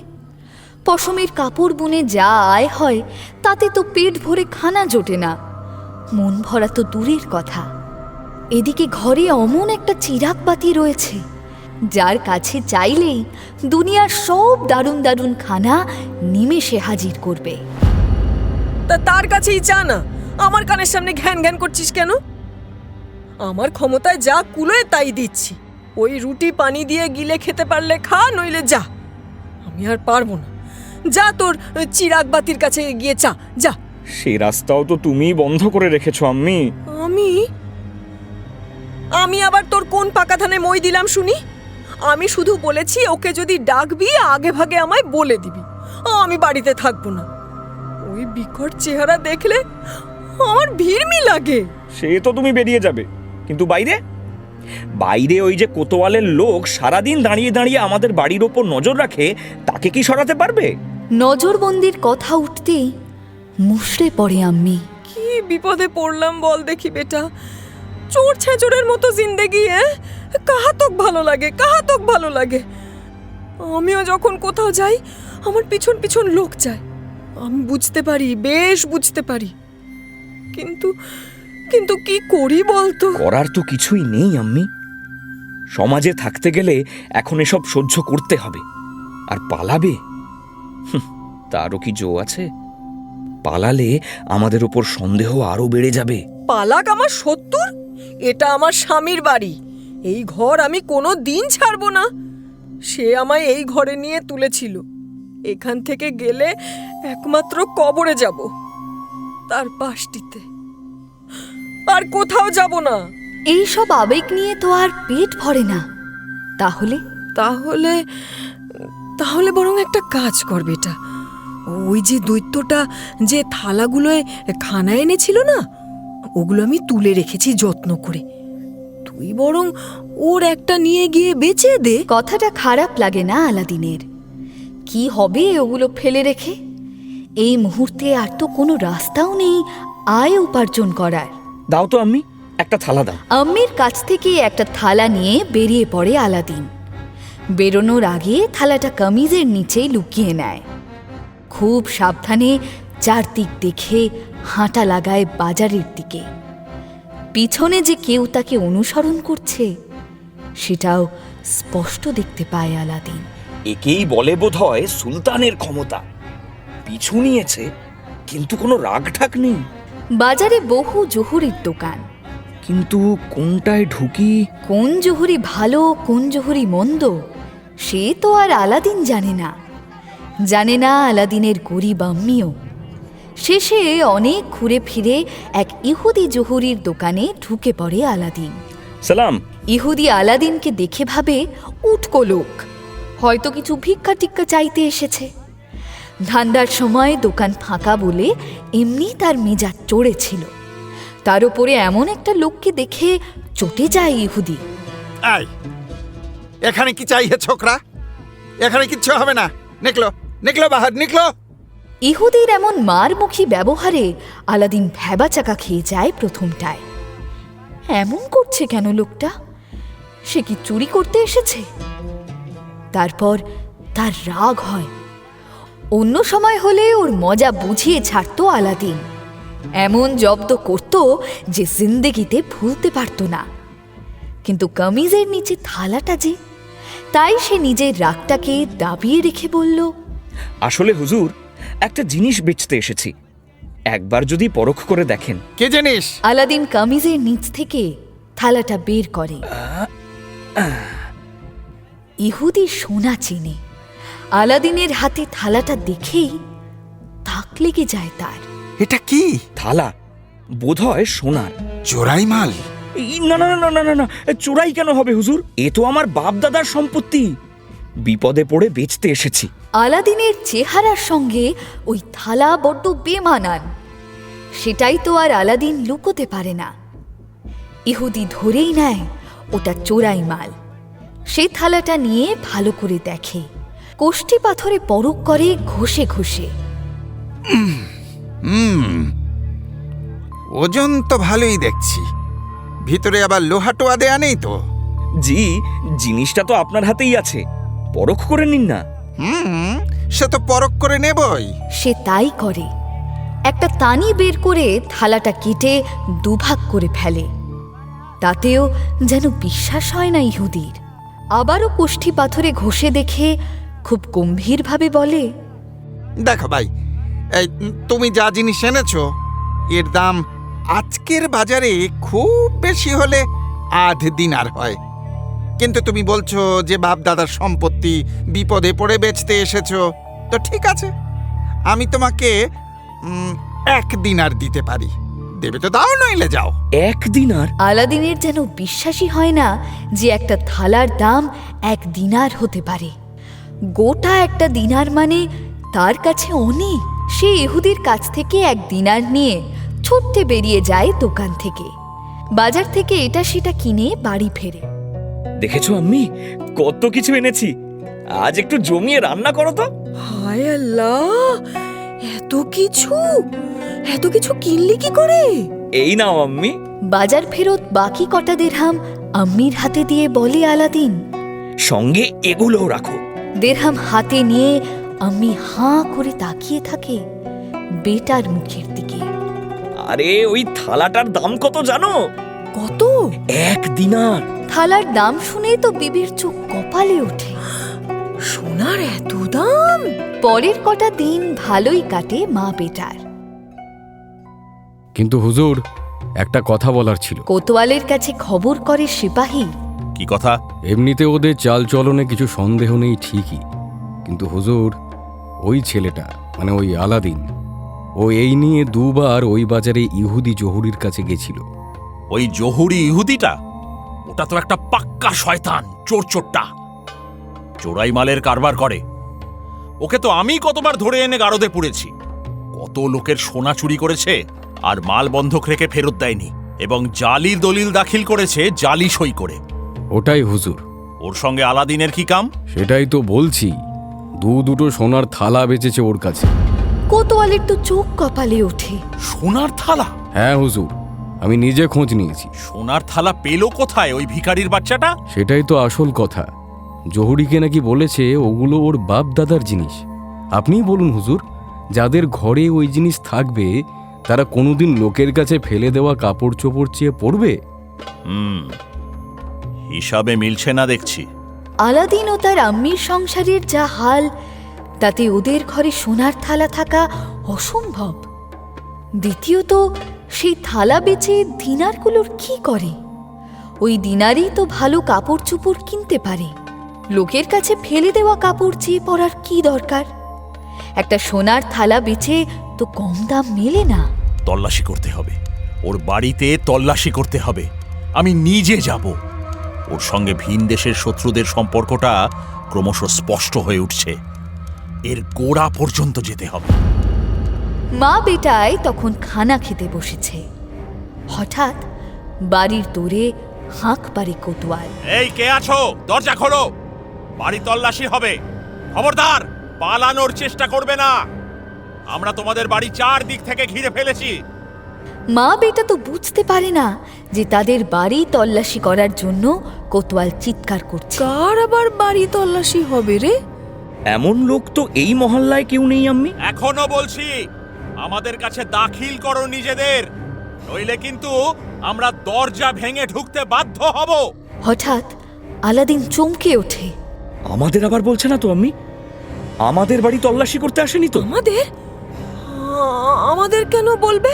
পশমের কাপড় বুনে যা আয় হয় তাতে তো পেট ভরে খানা জোটে না, মন ভরা তো দূরের কথা। এদিকে ঘরে অমন একটা চিরাগ বাতি রয়েছে যার কাছে চাইলেই দুনিয়ার সব দারুণ দারুণ খানা নিমেষে হাজির করবে। তা তার কাছেই চা না, আমার কানের সামনে ঘ্যান ঘ্যান করছিস কেন? আমার ক্ষমতায় যা কুলোয় তাই দিচ্ছি। ওই রুটি পানি দিয়ে গিলে খেতে পারলে খা, নইলে যা। আমি আর পারবো না। যা তোর চিরাগ বাতির কাছে গিয়ে চা, যা। সেই রাস্তাও তো তুমিই বন্ধ করে রেখেছো আম্মি। আমি আবার তোর কোন পাকা ধানে মই দিলাম শুনি? আমি শুধু বলেছি ওকে যদি ডাকবি আগে ভাগে আমায় বলে দিবি, আমি বাড়িতে থাকবো না। ওই বিকট চেহারা দেখলে আমার ভিড়মি লাগে। সে তো তুমি বেরিয়ে যাবে, কিন্তু বাইরে বাইরে ওই যে কোতোয়ালের লোক সারাদিন দাঁড়িয়ে দাঁড়িয়ে আমাদের বাড়ির ওপর নজর রাখে, তাকে কি সরাতে পারবে? নজরবন্দির কথা উঠতেই মুষড়ে পড়ে আম্মি। কি বিপদে পড়লাম বল দেখি বেটা। চোর ছেঁচড়ের মতো জিন্দেগি, কাহাতক ভালো লাগে, কাহাতক ভালো লাগে। আমিও যখন কোথাও যাই আমার পিছন পিছন লোক যায়, আমি বুঝতে পারি, বেশ বুঝতে পারি, কিন্তু কিন্তু কি করি বলতো? করার তো কিছুই নেই আম্মি। সমাজে থাকতে গেলে এখন এসব সহ্য করতে হবে। আর পালাবে, তারও কি জো আছে? পালালে আমাদের উপর সন্দেহ আরো বেড়ে যাবে। পালাক আমার ৭০, এটা আমার স্বামীর বাড়ি। এই ঘর আমি কোনো দিন ছাড়বো না। সে আমায় এই ঘরে নিয়ে তুলেছিল। এখান থেকে গেলে একমাত্র কবরে যাব, তার পাশটিতে, আর কোথাও যাব না। এই সব আবেগ নিয়ে তো আর পেট ভরে না। তাহলে তাহলে তাহলে বরং একটা কাজ কর বেটা। ওই যে দৈত্যটা যে থালাগুলোয় খানা এনেছিল না, ওগুলো আমি তুলে রেখেছি যত্ন করে। তুই বরং ওর একটা নিয়ে গিয়ে বেচে দে। কথাটা খারাপ লাগে না আলাদিনের। কি হবে ওগুলো ফেলে রেখে? এই মুহূর্তে আর তো কোনো রাস্তাও নেই আয় উপার্জন করার। দাও তো আম্মি, একটা থালা দাও। আম্মির কাছ থেকে একটা থালা নিয়ে বেরিয়ে পড়ে আলাদিন। বেরোনোর আগে থালাটা কামিজের নিচেই লুকিয়ে নেয়। খুব সাবধানে চারদিক দেখে হাঁটা লাগায় বাজারের দিকে। পিছনে যে কেউ তাকে অনুসরণ করছে সেটাও স্পষ্ট দেখতে পায় আলাদিন। একেই বলে বোধহয় সুলতানের ক্ষমতা। পিছু নিয়েছে, কিন্তু কোনো রাগঢাক নেই। বাজারে বহু জহুরির দোকান, কিন্তু কোনটায় ঢুকি, কোন জহুরি ভালো কোন জহুরি মন্দ সে তো আর আলাদিন জানে না। জানে না আলাদিনের গরিব আম্মিও। শেষে অনেক ঘুরে ফিরে এক ইহুদি জহুরির দোকানে ঢুকে পড়ে আলাদিন। সালাম। ইহুদি আলাদিনকে দেখে ভাবে উটকো লোক, হয়তো কিছু ভিক্ষা টিক্কা চাইতে এসেছে। ধান্দার সময় দোকান ফাঁকা বলে এমনি তার মেজাজ চড়েছিল। তার উপরে এমন একটা লোককে দেখে চটে যায় ইহুদি। আই, এখানে কি চাই হে ছোকরা? এখানে কিচ্ছু হবে না, নিকলো নিকলো বাহার নিকলো। ইহুদির এমন মারমুখী ব্যবহারে আলাদিন ভ্যাবাচাকা খেয়ে যায় প্রথমটায়। এমন করছে কেন লোকটা? সে কি চুরি করতে এসেছে? তারপর তার রাগ হয়। অন্য সময় হলে ওর মজা বুঝিয়ে ছাড়তো আলাদিন, এমন জব্দ করত যে জিন্দেগিতে ভুলতে পারত না। কিন্তু কামিজের নিচে থালাটা যে, তাই সে নিজের রাগটাকে দাবিয়ে রেখে বলল, আসলে হুজুর, একটা জিনিস বেচতে এসেছি, একবার যদি পরখ করে দেখেন। কে জিনিস? আলাদিন কামিজের নিচ থেকে থালাটা বের করে। ইহুদি সোনা চেনে। আলাদিনের হাতে থালাটা দেখেই তাক লেগে যায় তার। এটা কি থালা? বোধহয় সোনার। চোরাই মাল? না না না না না না, চোরাই কেন হবে হুজুর? এ তো আমার বাপ দাদার সম্পত্তি। বিপদে পড়ে বেচতে এসেছি। আলাদিনের চেহারার সঙ্গে ওই থালা বড্ড বেমানান। সেটাই তো আর আলাদিন লুকোতে পারে না। ইহুদি ধরেই নেয় ওটা চোরাই মাল। সে থালাটা নিয়ে ভালো করে দেখে, কোষ্ঠী পাথরে পরখ করে ঘষে ঘষে। ওজন তো ভালোই দেখছি, ভিতরে আবার লোহা টোয়া দেয়া নেই তো? জি, জিনিসটা তো আপনার হাতেই আছে। পরখ করে নিন না। সে তো পরখ করে নেবই। সে তাই করে। একটা তানি বের করে থালাটা কেটে দুভাগ করে ফেলে। তাতেও যেন বিশ্বাস হয় না ইহুদির। আবারও কোষ্ঠী পাথরে ঘষে দেখে খুব গম্ভীরভাবে বলে, দেখো ভাই, এই তুমি যা জিনিস এনেছো এর দাম আজকের বাজারে খুব বেশি হলে 8 দিনার হয়। কিন্তু তুমি বলছো যে বাপ দাদার সম্পত্তি বিপদে পড়ে বেচতে এসেছো, তো ঠিক আছে, আমি তোমাকে 1 দিনার দিতে পারি। দেবে তো দাও, নইলে যাও। 1 দিনার? আলাদিনের যেন বিশ্বাসই হয় না যে একটা থালার দাম 1 দিনার হতে পারে। গোটা একটা দিনার মানে তার কাছে অনেক। সে ইহুদির কাছ থেকে 1 দিনার নিয়ে ছুটতে বেরিয়ে যায় দোকান থেকে। বাজার থেকে এটা সেটা কিনে বাড়ি ফেরে। দেখেছো আম্মি, কত কিছু এনেছি। আজ একটু জমিয়ে রান্না করো তো। হায় আল্লাহ, এত কিছু কিনলি কি করে? এই নাও আম্মি। বাজার ফেরত বাকি কটা দিরহাম আম্মির হাতে দিয়ে বলে আলাদিন, সঙ্গে এগুলোও রাখো। দিরহাম হাতে নিয়ে আম্মি হাঁ করে তাকিয়ে থাকে বেটার মুখের দিকে। আরে ওই থালাটার দাম কত জানো? কত? 1 দিনার। থালার দাম শুনে তো বিবির চোখ কপালে ওঠে। সোনার এত দাম? পরের কটা দিন ভালোই কাটে মা বেটার। কিন্তু হুজুর, একটা কথা বলার ছিল। কোতোয়ালের কাছে খবর করে সিপাহী। কি কথা? এমনিতে ওদের চাল চলনে কিছু সন্দেহ নেই ঠিকই, কিন্তু হুজুর, ওই ছেলেটা মানে ওই আলাদিন, ও এই নিয়ে 2 বার ওই বাজারে ইহুদি জহুরির কাছে গেছিল। ওই জহুরি ইহুদিটা? ওটা তো একটা পাক্কা শয়তান, চোরটা। চোরাই মালের কারবার করে। ওকে তো আমি কতবার ধরে এনে গারদে পুড়েছি। কত লোকের সোনা চুরি করেছে আর মাল বন্ধক রেখে ফেরত দেয়নি, এবং জালি দলিল দাখিল করেছে জালি সই করে। ওটাই হুজুর। ওর সঙ্গে আলাদিনের কি কাম? সেটাই তো বলছি, 2 সোনার থালা বেচেছে ওর কাছে। কোতোয়ালের তো চোখ কপালে ওঠে। সোনার থালা? হ্যাঁ হুজুর, আমি নিজে খোঁজ নিয়েছি। সোনার থালা পেল কোথায় ওই ভিখারির বাচ্চাটা? সেটাই তো আসল কথা। জহুরিকে নাকি বলেছে ওগুলো ওর বাপ দাদার জিনিস। আপনিই বলুন হুজুর, যাদের ঘরে ওই জিনিস থাকবে তারা কোনোদিন লোকের কাছে ফেলে দেওয়া কাপড় চোপড় চেয়ে পড়বে? হিসাবে মিলছে না দেখছি। আলাদিন ও তার আম্মির সংসারের যা হাল, তাতে ওদের ঘরে সোনার থালা থাকা অসম্ভব। দ্বিতীয়ত, সেই থালা বেচে দিনারগুলোর কি করে? ওই দিনারই তো ভালো কাপড় চোপড় কিনতে পারে। লোকের কাছে ফেলে দেওয়া কাপড় চেয়ে পরার কি দরকার? একটা সোনার থালা বেচে তো কম দাম মেলে না। তল্লাশি করতে হবে, ওর বাড়িতে তল্লাশি করতে হবে। আমি নিজে যাব। ওর সঙ্গে ভিন দেশের শত্রুদের সম্পর্কটা ক্রমশ স্পষ্ট হয়ে উঠছে। এর গোড়া পর্যন্ত যেতে হবে। মা বেটায় তখন খানা খেতে বসেছে। হঠাৎ বাড়ির দোরে হাঁক পারে কোতোয়াল। এই, কে আছো? দরজা খোলো, বাড়ি তল্লাশি হবে। খবরদার, পালানোর চেষ্টা করবে না। আমরা তোমাদের বাড়ি 4 দিক থেকে ঘিরে ফেলেছি। মা বেটা তো বুঝতে পারে না যে তাদের বাড়ি তল্লাশি করার জন্য কোতোয়াল চিৎকার করছে। কার আবার বাড়ি তল্লাশি হবে রে? এমন লোক তো এই মহল্লায় কেউ নেই আম্মি। এখনো বলছি, আমাদের কাছে দাখিল করো নিজেদের, নইলে কিন্তু আমরা দরজা ভেঙে ঢুকতে বাধ্য হব। হঠাৎ আলাদিন চমকে ওঠে। আমাদের আবার বলছে না তো আম্মি? আমাদের বাড়ি তল্লাশি করতে আসেনি তো? আমাদের কেন বলবে?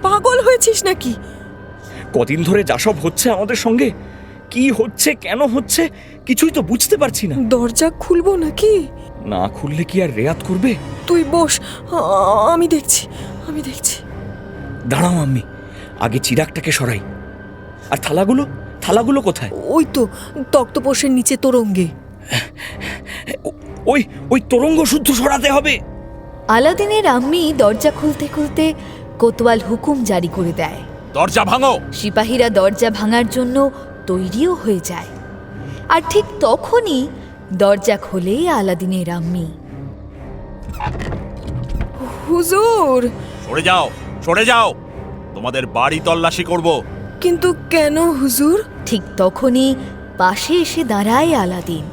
পাগল হয়েছিস নাকি? কদিন ধরে যা সব হচ্ছে আমাদের সঙ্গে, কি হচ্ছে, কেন হচ্ছে, কিছুই তো বুঝতে পারছি না। দরজা খুলবো নাকি? না খুললে কি আর রেয়াত করবে? তুই বস, আমি দেখছি। দাঁড়াও আম্মি, আগে চিরাগটাকে সরাই। আর থালাগুলো কোথায়? ওই তো তক্তপোষের নিচে তোরঙ্গে। ওই তোরঙ্গ শুদ্ধ সরাতে হবে। আলাদিনের আম্মি দরজা খুলতে খুলতে কোতোয়াল হুকুম জারি করে দেয়, দরজা ভাঙো। সিপাহীরা দরজা ভাঙার জন্য তৈরিও হয়ে যায়। আর ঠিক তখনই দরজা খোলে আলাদিনের আম্মি। হুজুর! সরে যাও, তোমাদের বাড়ি তল্লাশি করব। কিন্তু কেন হুজুর? ঠিক তখনই পাশে এসে দাঁড়ায় আলাদিন।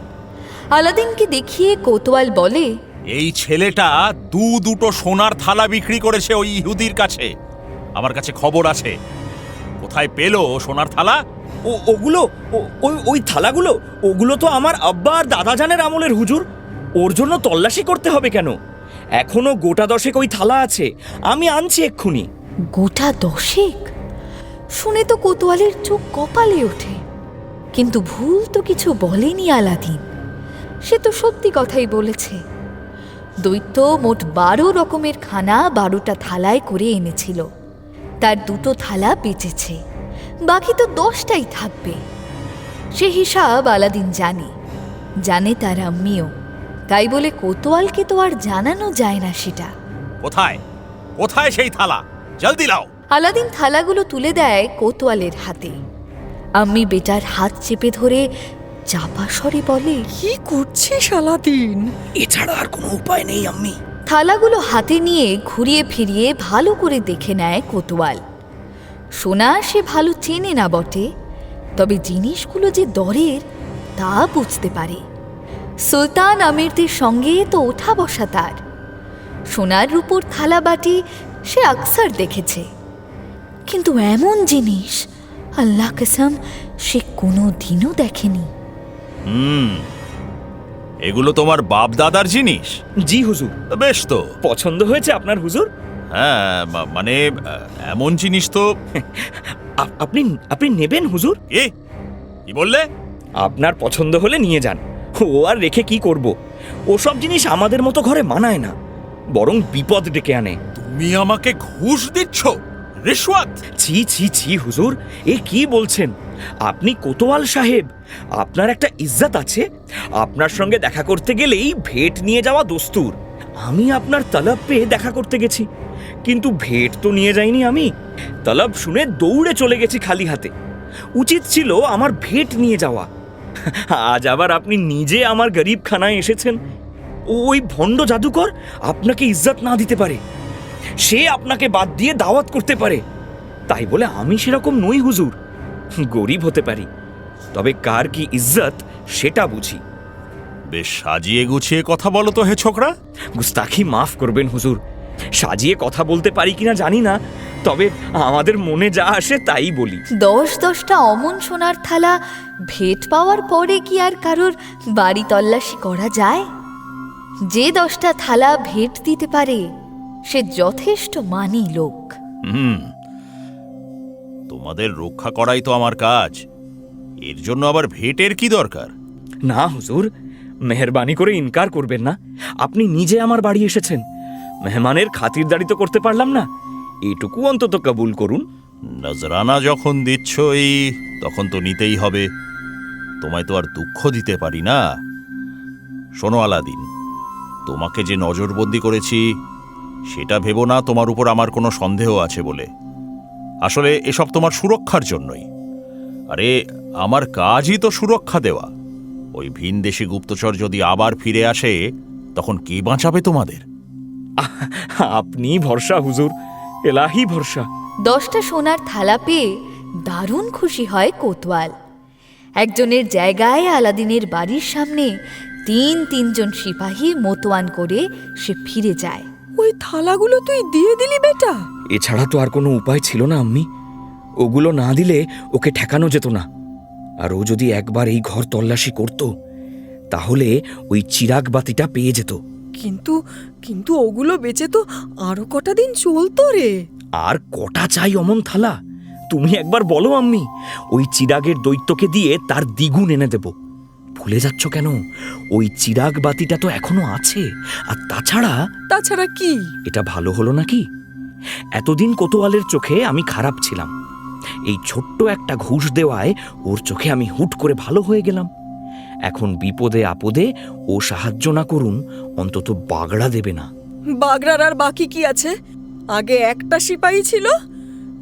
আলাদিনকে দেখিয়ে কোতোয়াল বলে, এই ছেলেটা দুটো সোনার থালা বিক্রি করেছে ওই ইহুদির কাছে। আমার কাছে খবর আছে। কোথায় পেলো সোনার থালা? ওগুলো ওই থালাগুলো, ওগুলো তো আমার আব্বা আর দাদাজানের আমলের হুজুর। ওর জন্য তল্লাশি করতে হবে কেন? এখনো গোটা 10 ওই থালা আছে, আমি আনছি এক্ষুনি। গোটা 10? শুনে তো কোতোয়ালের চোখ কপালে ওঠে, কিন্তু ভুল তো কিছু বলেনি আলাদিন। সে তো সত্যি কথাই বলেছে। দৈত্য মোট 12 রকমের খানা 12টা থালায় করে এনেছিল। তার 2টো থালা বেঁচেছে, বাকি তো 10টাই থাকবে। সে হিসাব আলাদিন জানে তার আম্মিও। তাই বলে কোতোয়ালকে তো আর জানানো যায় না সেটা। কোথায় কোথায় সেই থালা? জলদি লাও। আলাদিন থালাগুলো তুলে দেয় কোতোয়ালের হাতে। আম্মি বেটার হাত চেপে ধরে চাপা স্বরে বলে, কি করছিস আলাদিন? এছাড়া আর কোনো উপায় নেই আম্মি। থালাগুলো হাতে নিয়ে ঘুরিয়ে ফিরিয়ে ভালো করে দেখে নেয় কোতোয়াল। সোনা সে ভালো চেনে না বটে, তবে জিনিসগুলো যে দরের তা বুঝতে পারে। সুলতান আমিরদের সঙ্গে তো ওঠা বসা তার। সোনার রূপোর থালা বাটি সে আকসার দেখেছে, কিন্তু এমন জিনিস আল্লাহ কসম সে কোনো দিনও দেখেনি। এগুলো তোমার বাপ দাদার জিনিস? জি হুজুর। বেশ, তো পছন্দ হয়েছে আপনার হুজুর? হ্যাঁ, মানে এমন জিনিস তো আপনি নেবেন হুজুর? কি বললে? আপনার পছন্দ হলে নিয়ে যান। ও আর রেখে কি করব? ওসব জিনিস আমাদের মতো ঘরে মানায় না, বরং বিপদ ডেকে আনে। তুমি আমাকে ঘুষ দিচ্ছ? রিশওয়াত? ছি ছি ছি হুজুর, এ কি বলছেন? আপনি কোতোয়াল সাহেব, আপনার একটা ইজ্জত আছে। আপনার সঙ্গে দেখা করতে গেলেই ভেট নিয়ে যাওয়া দস্তুর। আমি আপনার তলব পেয়ে দেখা করতে গেছি, কিন্তু ভেট তো নিয়ে যাইনি। আমি তলব শুনে দৌড়ে চলে গেছি খালি হাতে। উচিত ছিল আমার ভেট নিয়ে যাওয়া। আজ আবার আপনি নিজে আমার গরিব খানায় এসেছেন। ওই ভণ্ড জাদুকর আপনাকে ইজ্জত না দিতে পারে, সে আপনাকে বাদ দিয়ে দাওয়াত করতে পারে। তাই বলে আমি সেরকম নই হুজুর। গরিব হতে পারি, তবে কার কি ইজ্জত সেটা বুঝি। বেশ সাজিয়ে গুছিয়ে কথা বলো তো হে ছোকরা। গুস্তাখি মাফ করবেন হুজুর, সাজিয়ে কথা বলতে পারি কিনা জানি না, তবে আমাদের মনে যা আসে তাই বলি। 10-10টা অমন সোনার থালা ভেট পাওয়ার পরে কি আর কারোর বাড়ি তল্লাশি করা যায়? যে 10টা থালা ভেট দিতে পারে সে যথেষ্ট মানি লোক। তোমাদের রক্ষা করাই তো আমার কাজ, এর জন্য আবার ভেটের কি দরকার? না হুজুর, মেহেরবানি করে ইনকার করবেন না। আপনি নিজে আমার বাড়ি এসেছেন, মেহমানের খাতিরদারি তো করতে পারলাম না, এটুকু অন্তত কবুল করুন। নজরানা যখন দিচ্ছই তখন তো নিতেই হবে, তোমায় তো আর দুঃখ দিতে পারি না। শোনো আলাদিন, তোমাকে যে নজরবন্দি করেছি সেটা ভেবো না তোমার উপর আমার কোনো সন্দেহ আছে বলে। আসলে এসব তোমার সুরক্ষার জন্যই। আরে আমার কাজই তো সুরক্ষা দেওয়া। ওই ভিনদেশি গুপ্তচর যদি আবার ফিরে আসে তখন কে বাঁচাবে তোমাদের? আপনি ভরসা হুজুর, এলাহি ভরসা। 10টা সোনার থালা পেয়ে দারুণ খুশি হয় কোতোয়াল। একজনের জায়গায় আলাদিনের বাড়ির সামনে 3-3 সিপাহী মোতওয়ান করে সে ফিরে যায়। ওই থালাগুলো তুই দিয়ে দিলি বেটা? এছাড়া তো আর কোনো উপায় ছিল না আম্মি। ওগুলো না দিলে ওকে ঠেকানো যেত না। আর ও যদি একবার এই ঘর তল্লাশি করত, তাহলে ওই চিরাগ বাতিটা পেয়ে যেত। কিন্তু ওগুলো বেচে তো আরো কটা দিন চলতো রে। আর কটা চাই অমন থালা? তুমি একবার বলো আম্মি, ওই চিরাগের দৈত্যকে দিয়ে তার দ্বিগুণ এনে দেব। ভুলে যাচ্ছ কেন? ওই চিরাগ বাতিটা তো এখনো আছে। আর তাছাড়া কি? এটা ভালো হলো নাকি? এতদিন কোতোয়ালের চোখে আমি খারাপ ছিলাম, এই ছোট্ট একটা ঘুষ দেওয়ায় ওর চোখে আমি হুট করে ভালো হয়ে গেলাম। এখন বিপদে আপদে ও সাহায্য না করুন অন্তত বাগড়া দেবে না। বাগড়ার আর বাকি কি আছে? আগে একটা সিপাহী ছিল,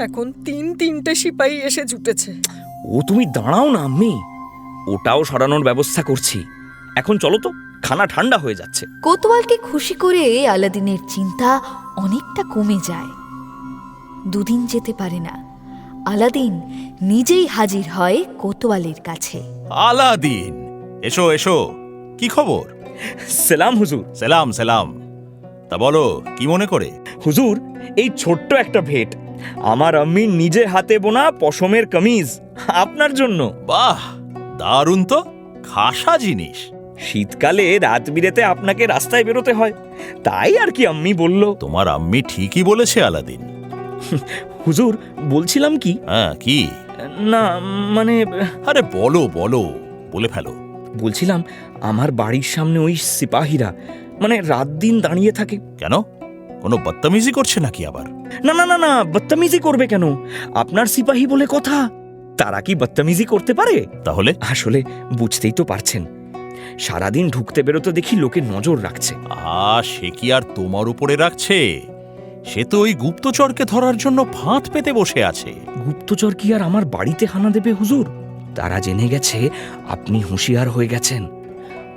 এখন 3-3টে সিপাহী এসে জুটেছে। ও তুমি দাঁড়াও না আম্মি, ওটাও সরানোর ব্যবস্থা করছি। এখন চলো তো, খানা ঠান্ডা হয়ে যাচ্ছে। কোতোয়ালকে খুশি করে আলাদিনের চিন্তা অনেকটা কমে যায়। 2 দিন যেতে পারে না, আলাদিন নিজেই হাজির হয় কোতোয়ালের কাছে। আলাদিন, এসো এসো, কি খবর? সেলাম হুজুর। সেলাম সেলাম। তা বলো, কি মনে করে? হুজুর, এই ছোট্ট একটা ভেট, আমার আম্মি নিজে হাতে বোনা পশমের কামিজ আপনার জন্য। বাহ, দারুণ তো, খাসা জিনিস। শীতকালে রাত বিরেতে আপনাকে রাস্তায় বেরোতে হয়, তাই আর কি আম্মি বলল। তোমার আম্মি ঠিকই বলেছে আলাদিন। হুজুর, বলছিলাম কি, হ্যাঁ কি? না মানে আরে বলো বলো, বলে ফেলো। বলছিলাম আমার বাড়ির সামনে ওই সিপাহীরা মানে রাত দিন দাঁড়িয়ে থাকে। কেন, কোনো বদতমিজি করছে নাকি আবার? না না না না, বদতমিজি করবে কেন? আপনার সিপাহী বলে কথা, তারা কি বদতমিজি করতে পারে? তাহলে? আসলে বুঝতেই তো পারছেন, সারাদিন ঢুকতে বেরোতে দেখি লোকে নজর রাখছে। সে কি আর তোমার উপরে রাখছে? সে তো ওই গুপ্তচরকে ধরার জন্য ফাঁদ পেতে বসে আছে। গুপ্তচর কি আর আমার বাড়িতে হানা দেবে হুজুর? তারা জেনে গেছে আপনি হুঁশিয়ার হয়ে গেছেন।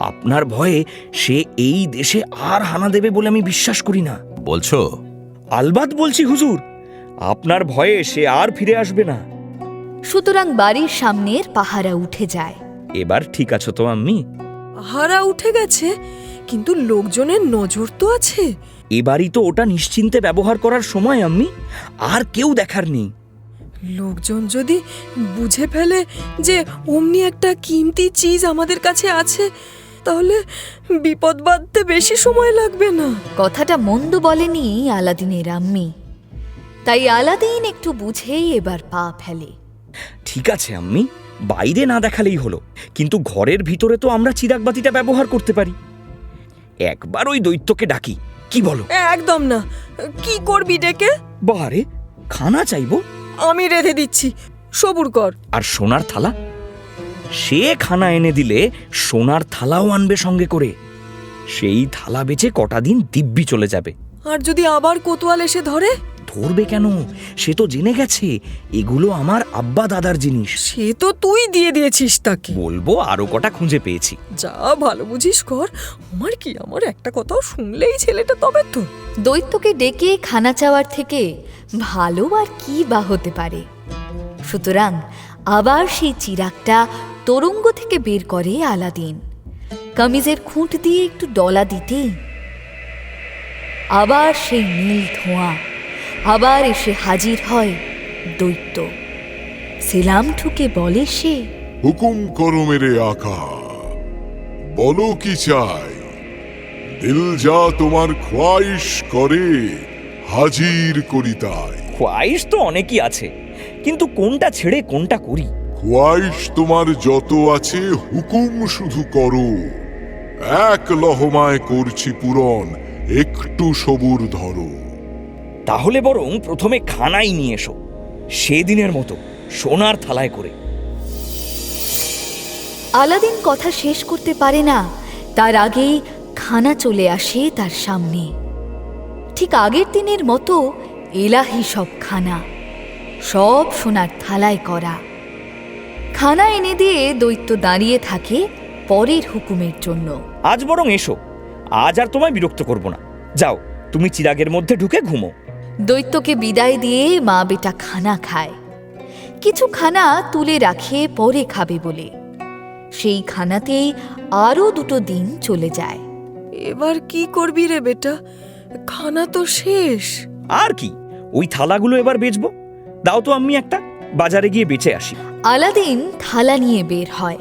আপনার ভয়ে সে এই দেশে আর হানা দেবে বলে আমি বিশ্বাস করি না। বলছো? আলবাত বলছি হুজুর, আপনার ভয়ে সে আর ফিরে আসবে না। সুতরাং বাড়ির সামনের পাহারা উঠে যায়। এবার ঠিক আছো তো আম্মি? হারা উঠে গেছে, কিন্তু লোকজনের নজর তো আছে। এবারই তো ওটা নিশ্চিন্তে ব্যবহার করার সময় আম্মি, আর কেউ দেখার নেই। লোকজন যদি বুঝে ফেলে যে অমনি একটা কিমতি চিজ আমাদের কাছে আছে, তাহলে বিপদ বাঁধতে বেশি সময় লাগবে না। কথাটা মন্দ বলেনি আলাদিনের আম্মি, তাই আলাদিন একটু বুঝেই এবার পা ফেলে। ঠিক আছে আম্মি, বাইরে না দেখালেই হলো, কিন্তু ঘরের ভিতরে তো আমরা চিরাগবাতিটা ব্যবহার করতে পারি। একবার ওই দৈত্যকে ডাকি, কি বলো? একদম না। কি করবি ডেকে? বারে, খানা চাইবো? আমি রেঁধে দিচ্ছি, সবুর কর। আর সোনার থালা? সে খানা এনে দিলে সোনার থালাও আনবে সঙ্গে করে। সেই থালা বেচে কটা দিন দিব্যি চলে যাবে। আর যদি আবার কোতোয়াল এসে ধরে? ধরবে কেন, সে তো জেনে গেছে এগুলো আমার আব্বা দাদার জিনিস। সে তো তুই দিয়ে দিয়েছিস তাকে। বলবো আরো কটা খুঁজে পেয়েছি। যা ভালো বুঝিস কর, আমার কি, আমার একটা কথাও শুনলেই ছেলেটা তবে তো। দৈত্যকে ডেকে খানা চাওয়ার থেকে ভালো আর কি বা হতে পারে। সুতরাং আবার সেই চিরাগটা তোরঙ্গ থেকে বের করে আলাদিন। কামিজের খুঁট দিয়ে একটু ডলা দিতেই আবার সেই নীল ধোঁয়া, আবার এসে হাজির হয় দৈত্য। সেলাম ঠুকে বলে সে, হুকুম করো মেরে আকা, বলো কি চাই। দিল যা তোমার খোয়াইশ করে, হাজির করি তাই। খোয়াইশ তো অনেকই আছে, কিন্তু কোনটা ছেড়ে কোনটা করি? খোয়াইশ তোমার যত আছে হুকুম শুধু করো। এক লহমায় করছি পূরণ, একটু সবুর ধরো। তাহলে বরং প্রথমে খানাই নিয়ে এসো, সেদিনের মতো সোনার থালায় করে। আলাদিন কথা শেষ করতে পারে না, তার আগেই খানা চলে আসে তার সামনে। ঠিক আগের দিনের মতো এলাহি সব খানা, সব সোনার থালায় করা। খানা এনে দিয়ে দৈত্য দাঁড়িয়ে থাকে পরের হুকুমের জন্য। আজ বরং এসো, আজ আর তোমায় বিরক্ত করব না। যাও, তুমি চিরাগের মধ্যে ঢুকে ঘুমো। দৈত্যকে বিদায় দিয়ে মা বেটা খানা খায়। কিছু খানা তুলে রাখে পরে খাবে বলে। সেই খানাতেই আরো 2 দিন চলে যায়। এবার কি করবি রে বেটা? খানা তো শেষ। আর কি, ওই থালাগুলো এবার বেচবো। দাও তো আম্মি একটা, বাজারে গিয়ে বেচে আসি। আলাদিন থালা নিয়ে বের হয়।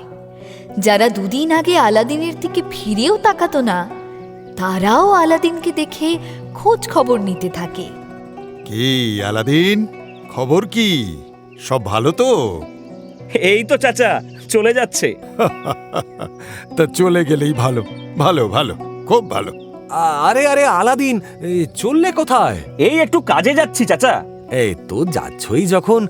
যারা 2 দিন আগে আলাদিনের দিকে ফিরেও তাকাতো না, তারাও আলাদিনকে দেখে খোঁজ খবর নিতে থাকে। কি আলাদিন, খবর কি? সব ভালো তো? এই তো চাচা, চলে যাচ্ছে। তা চলে গেলেই ভালো, ভালো ভালো, খুব ভালো। আরে আরে আলাদিন, চললে কোথায়? এই একটু কাজে যাচ্ছি চাচা। এই তো যাচ্ছই যখন,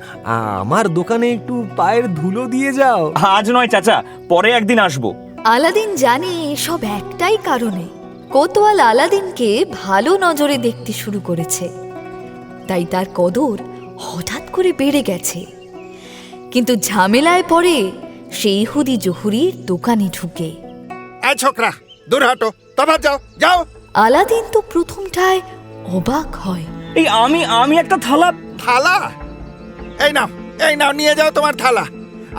আমার দোকানে একটু পায়ের ধুলো দিয়ে যাও। আজ নয় চাচা, পরে একদিন আসবো। আলাদিন জানে এসব একটাই কারণে, কোতোয়াল আলাদিনকে ভালো নজরে দেখতে শুরু করেছে, তাই তার কদর হঠাৎ করে বেড়ে গেছে। কিন্তু ঝামেলায় পড়ে সেই হুদি জহুরির দোকানে ঢুকে। এই ছোকরা, দূর হাঁটো, তবে যাও যাও। আলাদিন তো প্রথমটায় অবাক হয়। এই আমি একটা থালা। থালা? এই নাও, এই নাও, নিয়ে যাও তোমার থালা।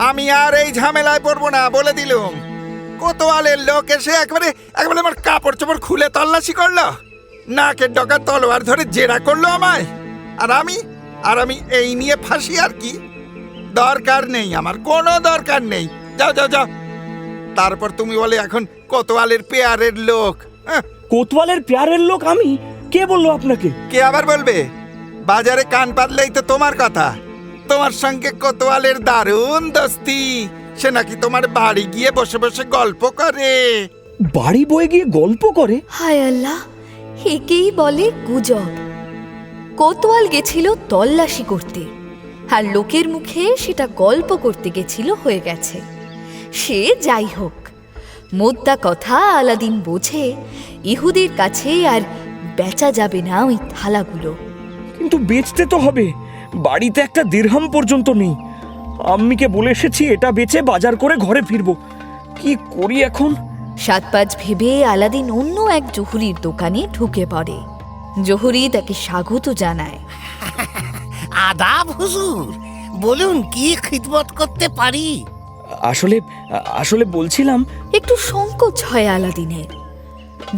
আমি আর এই ঝামেলায় পড়বো না, বলে দিলুম। কোতোয়ালের লোক এসে একবারে আমার কাপড় চোপড় খুলে তল্লাশি করলো, নাকের ডগা তলোয়ার ধরে জেরা করলো আমায়, আর আমি এই নিয়ে ফাঁসি আর কি? দরকার নেই, আমার কোনো দরকার নেই। যাও যাও যাও। তারপর তুমি বলে এখন কোতোয়ালের পেয়ারের লোক। কোতোয়ালের পেয়ারের লোক আমি? কে বললো আপনাকে? কে আবার বলবে? বাজারে কান পাতলেই তো তোমার কথা। তোমার সঙ্গে কোতোয়ালের দারুণ দোস্তি, সে নাকি তোমার বাড়ি গিয়ে বসে বসে গল্প করে। বাড়ি বয়ে গিয়ে গল্প করে? হায় আল্লাহ, একেই বলে গুজব। কোতোয়াল গেছিল তল্লাশি করতে, আর লোকের মুখে সেটা গল্প করতে গেছিল হয়ে গেছে। সে যাই হোক, মোদ্দা কথা আলাদিন বোঝে ইহুদির কাছে আর বেচা যাবে না ওই থালাগুলো। কিন্তু বেচতে তো হবে, বাড়িতে একটা দিরহাম পর্যন্ত নেই। আম্মিকে বলে এসেছি এটা বেচে বাজার করে ঘরে ফিরবো, কি করি এখন? সাত পাঁচ ভেবে আলাদিন অন্য এক জহুরির দোকানে ঢুকে পড়ে। জহুরি তাকে স্বাগত জানায়। আদাব হুজুর, বলুন কি খিদমত করতে পারি? আসলে বলছিলাম। একটু সংকোচ হয় আলাদিনের।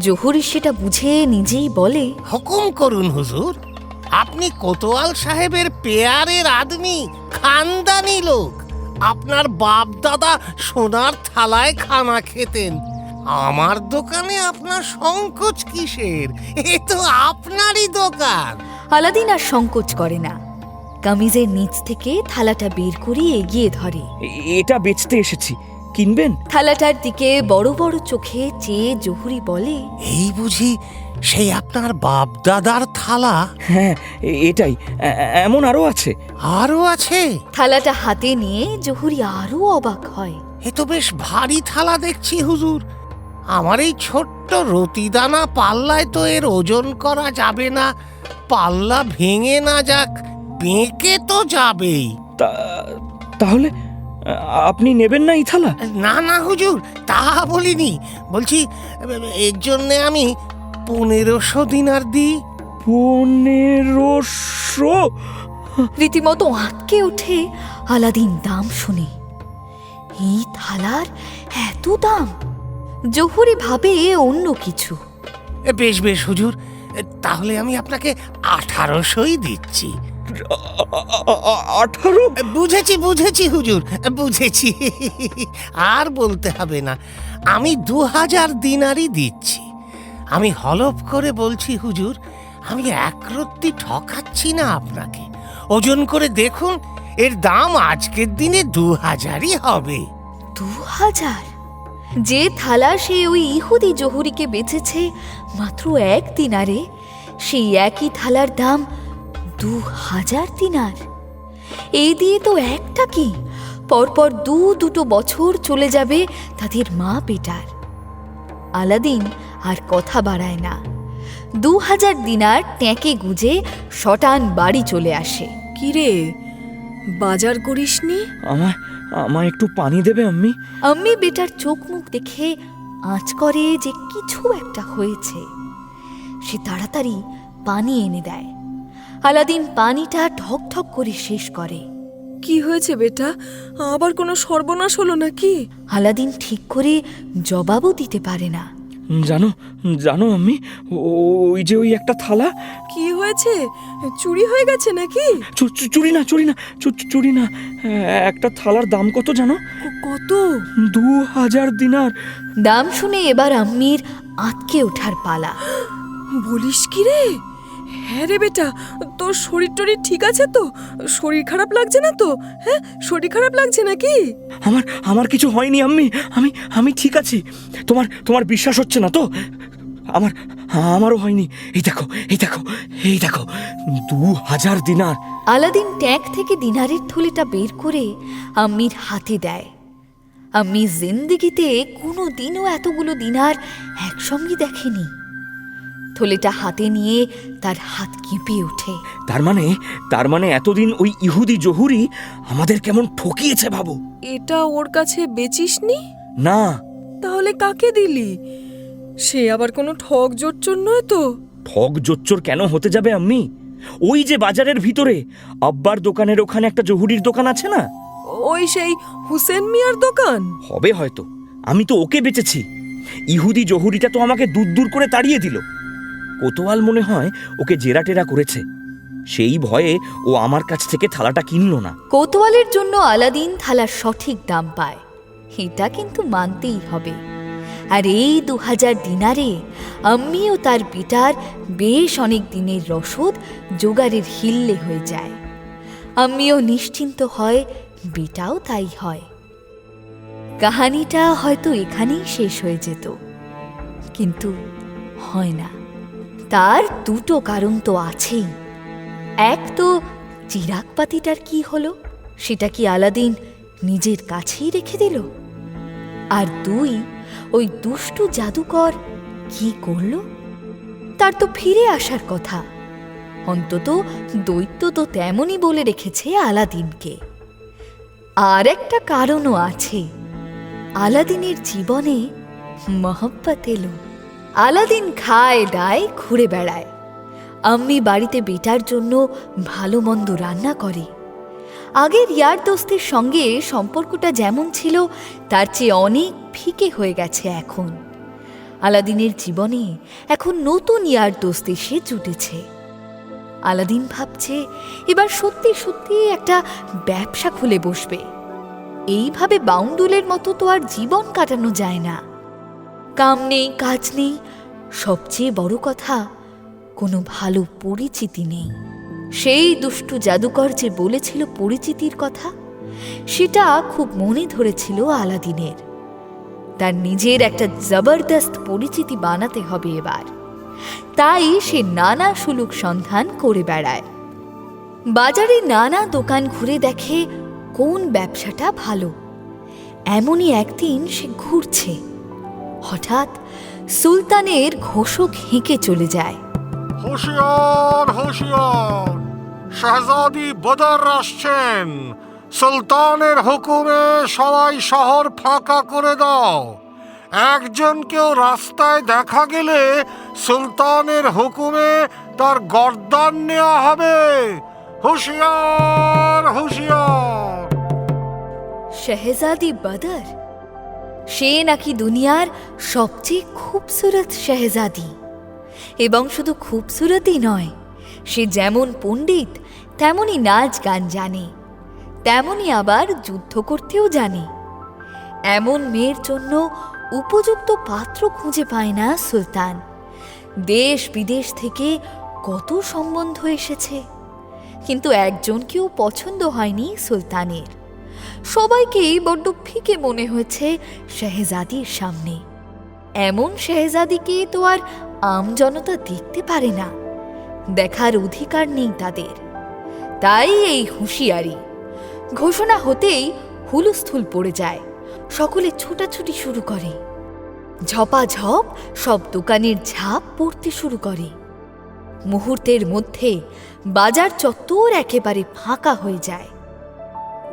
জহুরি সেটা বুঝে নিজেই বলে, হুকুম করুন হুজুর। আপনি কোতোয়াল সাহেবের পেয়ারের আদমি, খানদানি লোক। আপনার বাপ দাদা সোনার থালায় খানা খেতেন। আমার দোকানে আপনার সংকোচ কিসের? এ তো আপনারই দোকান। আলাদিন আর সংকোচ করে না, কামিজের নিচ থেকে থালাটা বের করে এগিয়ে ধরে। এটা বেচতে এসেছি, কিনবেন? থালাটার দিকে বড় বড় চোখে চেয়ে জহুরি বলে, এই বুঝি সেই আপনার বাপ দাদার থালা? হ্যাঁ এটাই, এমন আরো আছে। আরো আছে? থালাটা হাতে নিয়ে জহুরি আরো অবাক হয়। এ তো বেশ ভারী থালা দেখছি হুজুর। আমার এই ছোট্ট রতিদানা পাল্লায় তো এর ওজন করা যাবে না। পাল্লা ভেঙে না যাক, বেঁকে তো যাবেই। তাহলে আপনি নেবেন না এই থালা? না না হুজুর, তা বলিনি। বলছি এর জন্যে আমি 1500 দিনার দিই। 1500? রীতিমতো আঁতকে ওঠে আলাদিন দাম শুনে। এই থালার এত দাম? জহুরি ভাবে অন্য কিছু। বেশ বেশ হুজুর, তাহলে আমি আপনাকে 1800ই দিচ্ছি। 18? বুঝেছি বুঝেছি হুজুর, বুঝেছি। আর বলতে হবে না, আমি 2000 দিনারই দিচ্ছি। আমি হলফ করে বলছি হুজুর, আমি একরত্তি ঠকাচ্ছি না আপনাকে। ওজন করে দেখুন, এর দাম আজকের দিনে 2000ই হবে। 2000? যে থালা সে ওই ইহুদি জহুরিকে বেচেছে মাত্র 1 দিনারে, সেই একই থালার দাম 2000 দিনার। এই দিয়ে তো একটা কি, পরপর দুটো বছর চলে যাবে তাদের মা বেটার। আলাদিন আর কথা বাড়ায় না, 2000 দিনার ট্যাঁকে গুজে শটান বাড়ি চলে আসে। কিরে, বাজার করিসনি? আমায় একটু পানি দেবে আম্মি? আম্মি বেটার চোখ মুখ দেখে আঁচ করে যে কিছু একটা হয়েছে। সে তাড়াতাড়ি পানি এনে দেয়। আলাদিন পানিটা ঢক ঢক করে শেষ করে। কি হয়েছে বেটা, আবার কোনো সর্বনাশ হলো নাকি? আলাদিন ঠিক করে জবাবও দিতে পারে না। জানো আম্মি, ওই যে ওই একটা থালা। কি হয়েছে? চুরি হয়ে গেছে নাকি? চুরি না, একটা থালার দাম কত জানো? কত? 2000 দিনার। দাম শুনে এবার আম্মির আঁতকে ওঠার পালা। বলিস কি রে? হ্যাঁ রে বেটা, তোর শরীর টরীর ঠিক আছে তো? শরীর খারাপ লাগছে না তো? হ্যাঁ, শরীর খারাপ লাগছে নাকি? আমার কিছু হয়নি আম্মি, আমি ঠিক আছি। তোমার বিশ্বাস হচ্ছে না তো? আমারও হয়নি। এই দেখো 2000 দিনার। আলাদিন ট্যাঙ্ক থেকে দিনারের থলিটা বের করে আম্মির হাতে দেয়। আম্মি জিন্দেগিতে কোনো দিনও এতগুলো দিনার একসঙ্গে দেখেনি। থলেটা হাতে নিয়ে তার হাত কেঁপে ওঠে। তার মানে এতদিন ওই ইহুদি জহুরি আমাদের কেমন ঠকিয়েছে ভাবো। এটা ওর কাছে বেচিসনি? না। তাহলে কাকে দিলি? সে আবার কোনো ঠক জোচ্চর নয় তো? ঠক জোচ্চর কেন হতে যাবে আম্মি? ওই যে বাজারের ভিতরে আব্বার দোকানের ওখানে একটা জহুরির দোকান আছে না? ওই সেই হুসেন মিয়ার দোকান হবে হয়তো, আমি তো ওকে বেঁচেছি, ইহুদি জহুরিটা তো আমাকে দূর দূর করে তাড়িয়ে দিল। কোতোয়াল মনে হয় ওকে জেরাটেরা করেছে, সেই ভয়ে ও আমার কাছ থেকে থালাটা কিনল না। কোতোয়ালের জন্য আলাদিন থালার সঠিক দাম পায়, এটা কিন্তু মানতেই হবে। আর এই 2000 দিনারে আম্মি ও তার বেটার বেশ অনেক দিনের রসদ জোগাড়ের হিল্লে হয়ে যায়। আম্মিও নিশ্চিন্ত হয়, বেটাও তাই হয়। কাহানিটা হয়তো এখানেই শেষ হয়ে যেত, কিন্তু হয় না। তার দুটো কারণ তো আছেই। এক তো চিরাগ পাতিটার কি হলো, সেটা কি আলাদিন নিজের কাছেই রেখে দিল? আর দুই, ওই দুষ্টু জাদুকর কি করল? তার তো ফিরে আসার কথা। অন্তত দৈত্য তো তেমনই বলে রেখেছে আলাদিনকে। আর একটা কারণও আছে, আলাদিনের জীবনে মহব্বত এলো। আলাদিন খায় দায় ঘুরে বেড়ায়, আম্মি বাড়িতে বেটার জন্য ভালো মন্দ রান্না করে। আগের ইয়ার দোস্তের সঙ্গে সম্পর্কটা যেমন ছিল তার চেয়ে অনেক ফিকে হয়ে গেছে এখন। আলাদিনের জীবনে এখন নতুন ইয়ার দোস্ত এসে জুটেছে। আলাদিন ভাবছে এবার সত্যি সত্যি একটা ব্যবসা খুলে বসবে। এইভাবে বাউন্ডুলের মতো তো আর জীবন কাটানো যায় না। কাম নেই, কাজ নেই, সবচেয়ে বড় কথা কোনো ভালো পরিচিতি নেই। সেই দুষ্টু জাদুকর যে বলেছিল পরিচিতির কথা, সেটা খুব মনে ধরেছিল আলাদিনের। তার নিজের একটা জবরদস্ত পরিচিতি বানাতে হবে এবার। তাই সে নানা সুলুক সন্ধান করে বেড়ায়। বাজারে নানা দোকান ঘুরে দেখে কোন ব্যবসাটা ভালো। এমনই একদিন সে ঘুরছে, হঠাৎ সুলতানের ঘোষক হেঁকে চলে যায়। হুঁশিয়ার হুঁশিয়ার, শাহজাদি বদর আসছেন। সুলতানের হুকুমে সবাই শহর ফাঁকা করে দাও। একজনকেও রাস্তায় দেখা গেলে সুলতানের হুকুমে তার গর্দান নেওয়া হবে। হুঁশিয়ার হুঁশিয়ার। শাহজাদি বদর, সে নাকি দুনিয়ার সবচেয়ে খুবসুরত শাহজাদি। এবং শুধু খুবসুরতই নয়, সে যেমন পণ্ডিত তেমনই নাচ গান জানে, তেমনই আবার যুদ্ধ করতেও জানে। এমন মেয়ের জন্য উপযুক্ত পাত্র খুঁজে পায় না সুলতান। দেশ বিদেশ থেকে কত সম্বন্ধ এসেছে, কিন্তু একজনকেও পছন্দ হয়নি সুলতানের। সবাইকেই বড্ড ফিকে মনে হয়েছে শাহজাদির সামনে। এমন শাহজাদিকে তো আর আমজনতা দেখতে পারে না, দেখার অধিকার নেই তাদের। তাই এই হুঁশিয়ারি ঘোষণা হতেই হুলস্থুল পড়ে যায়। সকলে ছোটাছুটি শুরু করে, ঝপাঝপ সব দোকানের ঝাঁপ পড়তে শুরু করে। মুহূর্তের মধ্যে বাজার চত্বর একেবারে ফাঁকা হয়ে যায়।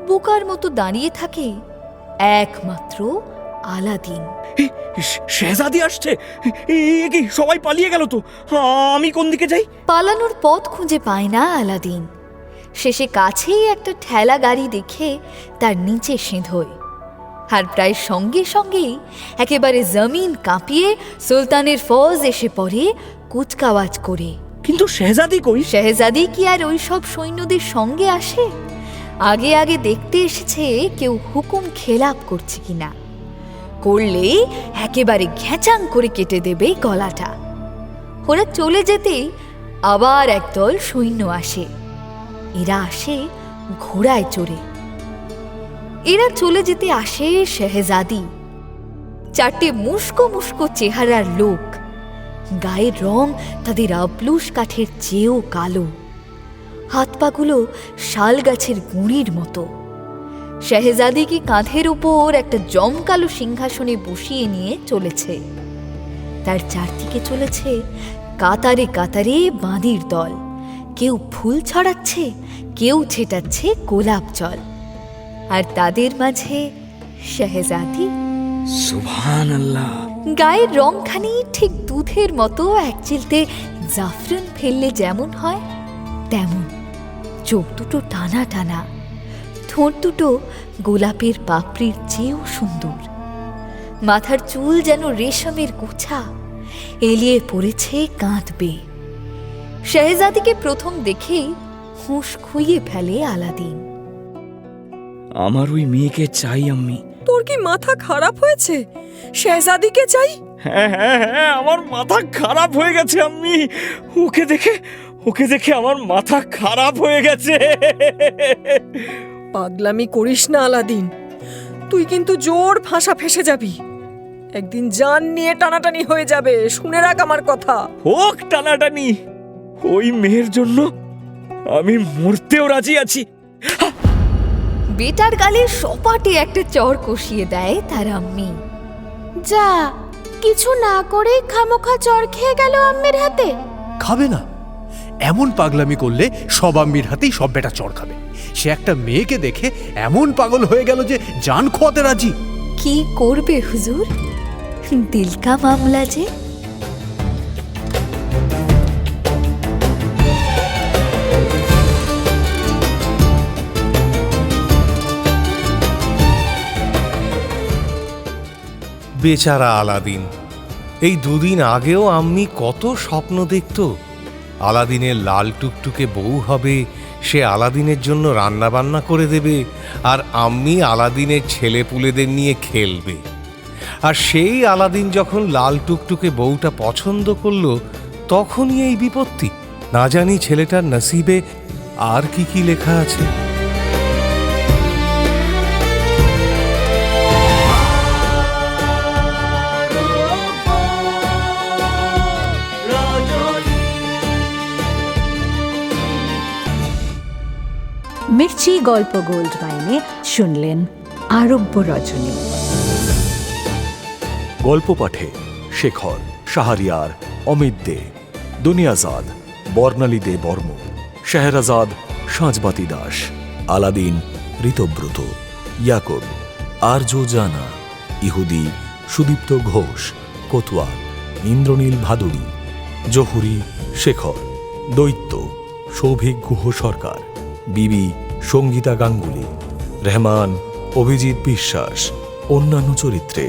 বোকার মতো দাঁড়িয়ে থাকে একমাত্র আলাদিন। শেহজাদি আসছে, কি সবাই পালিয়ে গেল তো? আমি কোন দিকে যাই? পালানোর পথ খুঁজে পায় না আলাদিন। শেষে কাছেই একটা ঠেলা গাড়ি দেখে তার নিচে সেঁধোয়। আর প্রায় সঙ্গে সঙ্গেই একেবারে জমিন কাঁপিয়ে সুলতানের ফৌজ এসে পড়ে কুচকাওয়াজ করে। কিন্তু শেহজাদি কই? শেহজাদি কি আর ওই সব সৈন্যদের সঙ্গে আসে? আগে আগে দেখতে এসেছে কেউ হুকুম খেলাপ করছে কিনা। করলে একেবারে ঘ্যাচাং করে কেটে দেবে গলাটা। ওরা চলে যেতেই আবার একদল সৈন্য আসে। এরা আসে ঘোড়ায় চড়ে। এরা চলে যেতে আসে শেহজাদি, চারটে মুস্কো মুস্কো চেহারার লোক। গায়ের রং তাদের আবলুস কাঠের চেয়েও কালো, হাত পাগুলো শাল গাছের গুঁড়ির মতো। শেহজাদিকে কাঁধের উপর একটা জমকালো সিংহাসনে বসিয়ে নিয়ে চলেছে। তার চারদিকে চলেছে কাতারে কাতারে বাঁদির দল। কেউ ফুল ছড়াচ্ছে, কেউ ছেটাচ্ছে গোলাপ জল, আর তাদের মাঝে শেহজাদি। সুবহানাল্লাহ। গায়ের রংখানি ঠিক দুধের মতো এক চিলতে জাফরান ফেললে যেমন হয় তেমন। চোখ দুটো টানা টানা, ঠোঁট দুটো গোলাপের পাপড়ির চেয়েও সুন্দর। মাথার চুল যেন রেশমের গোছা, এলিয়ে পড়েছে কাঁদবে। শেহজাদিকে প্রথম দেখেই হুঁশ খুইয়ে ফেলে আলাদিন। আমার ওই মেয়েকে চাই আম্মি। তোর কি মাথা খারাপ হয়েছে? শেহজাদিকে চাই? হ্যাঁ হ্যাঁ হ্যাঁ, আমার মাথা খারাপ হয়ে গেছে আম্মি। ওকে দেখে আমার মাথা খারাপ হয়ে গেছে। পাগলামি করিস না আলাদিন, তুই কিন্তু জোর ফাঁসা ফেসে যাবি। একদিন জান নিয়ে টানাটানি হয়ে যাবে, শুনে রাখ আমার কথা। হোক টানাটানি, ওই মেয়ের জন্য আমি মরতেও রাজি আছি। বেটার গালে সপাটে একটা চড় কষিয়ে দেয় তার আম্মি। যা, কিছু না করে খামোখা চড় খেয়ে গেল আম্মির হাতে। খাবে না, এমন পাগলামি করলে সব আম্মির হাতেই সব বেটা চড় খাবে। সে একটা মেয়েকে দেখে এমন পাগল হয়ে গেল যে জান খোয়াতে রাজি। কি করবে হুজুর, দিল কা মামলা যে। বেচারা আলাদিন, এই দুদিন আগেও আম্মি কত স্বপ্ন দেখত। আলাদিনের লাল টুকটুকে বউ হবে, সে আলাদিনের জন্য রান্না বান্না করে দেবে, আর আম্মি আলাদিনের ছেলেপুলেদের নিয়ে খেলবে। আর সেই আলাদিন যখন লাল টুকটুকে বউটা পছন্দ করলো, তখনই এই বিপত্তি। না জানি ছেলেটার নসিবে আর কি কি লেখা আছে। মির্চি গল্প গোল্ড মাইনে শুনলেন আরব্য রজনী। গল্প পাঠে শেখর, শাহরিয়ার, অমিত দে, দুনিয়াজাদ, বর্ণালী দে বর্ম, শেহরাজাদ, সাঁজবাতি দাস, আলাদিন, ঋতব্রত, ইয়াকুব, আর্য জানা, ইহুদি, সুদীপ্ত ঘোষ, কোতোয়াল, ইন্দ্রনীল ভাদুড়ী, জহুরি, শেখর, দৈত্য, সৌভিক গুহ সরকার, বিবি, সঙ্গীতা গাঙ্গুলি, রহমান, অভিজিৎ বিশ্বাস, অন্যান্য চরিত্রে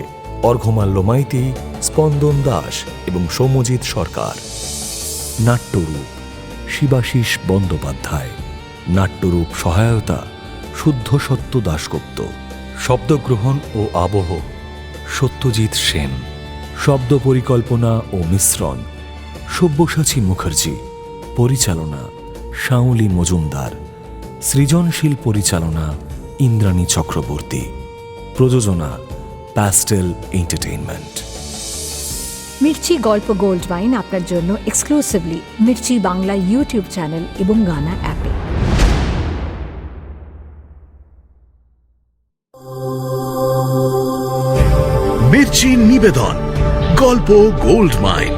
অর্ঘ্যমাল্য মাইতি, স্পন্দন দাস এবং সৌম্যজিৎ সরকার। নাট্যরূপ শিবাশিস বন্দ্যোপাধ্যায়, নাট্যরূপ সহায়তা শুদ্ধ সত্য দাশগুপ্ত, শব্দগ্রহণ ও আবহ সত্যজিৎ সেন, শব্দ পরিকল্পনা ও মিশ্রণ সব্যসাচী মুখার্জি, পরিচালনা শাওলি মজুমদার, সৃজনশীল পরিচালনা ইন্দ্রাণী চক্রবর্তী, প্রযোজনা প্যাস্টেল এন্টারটেইনমেন্ট। মির্চি গল্প গোল্ড ওয়াইন আপনার জন্য exclusively Mirchi Bangla YouTube channel এবং গানা অ্যাপে। মির্চি নিবেদন গল্প গোল্ড মাইন।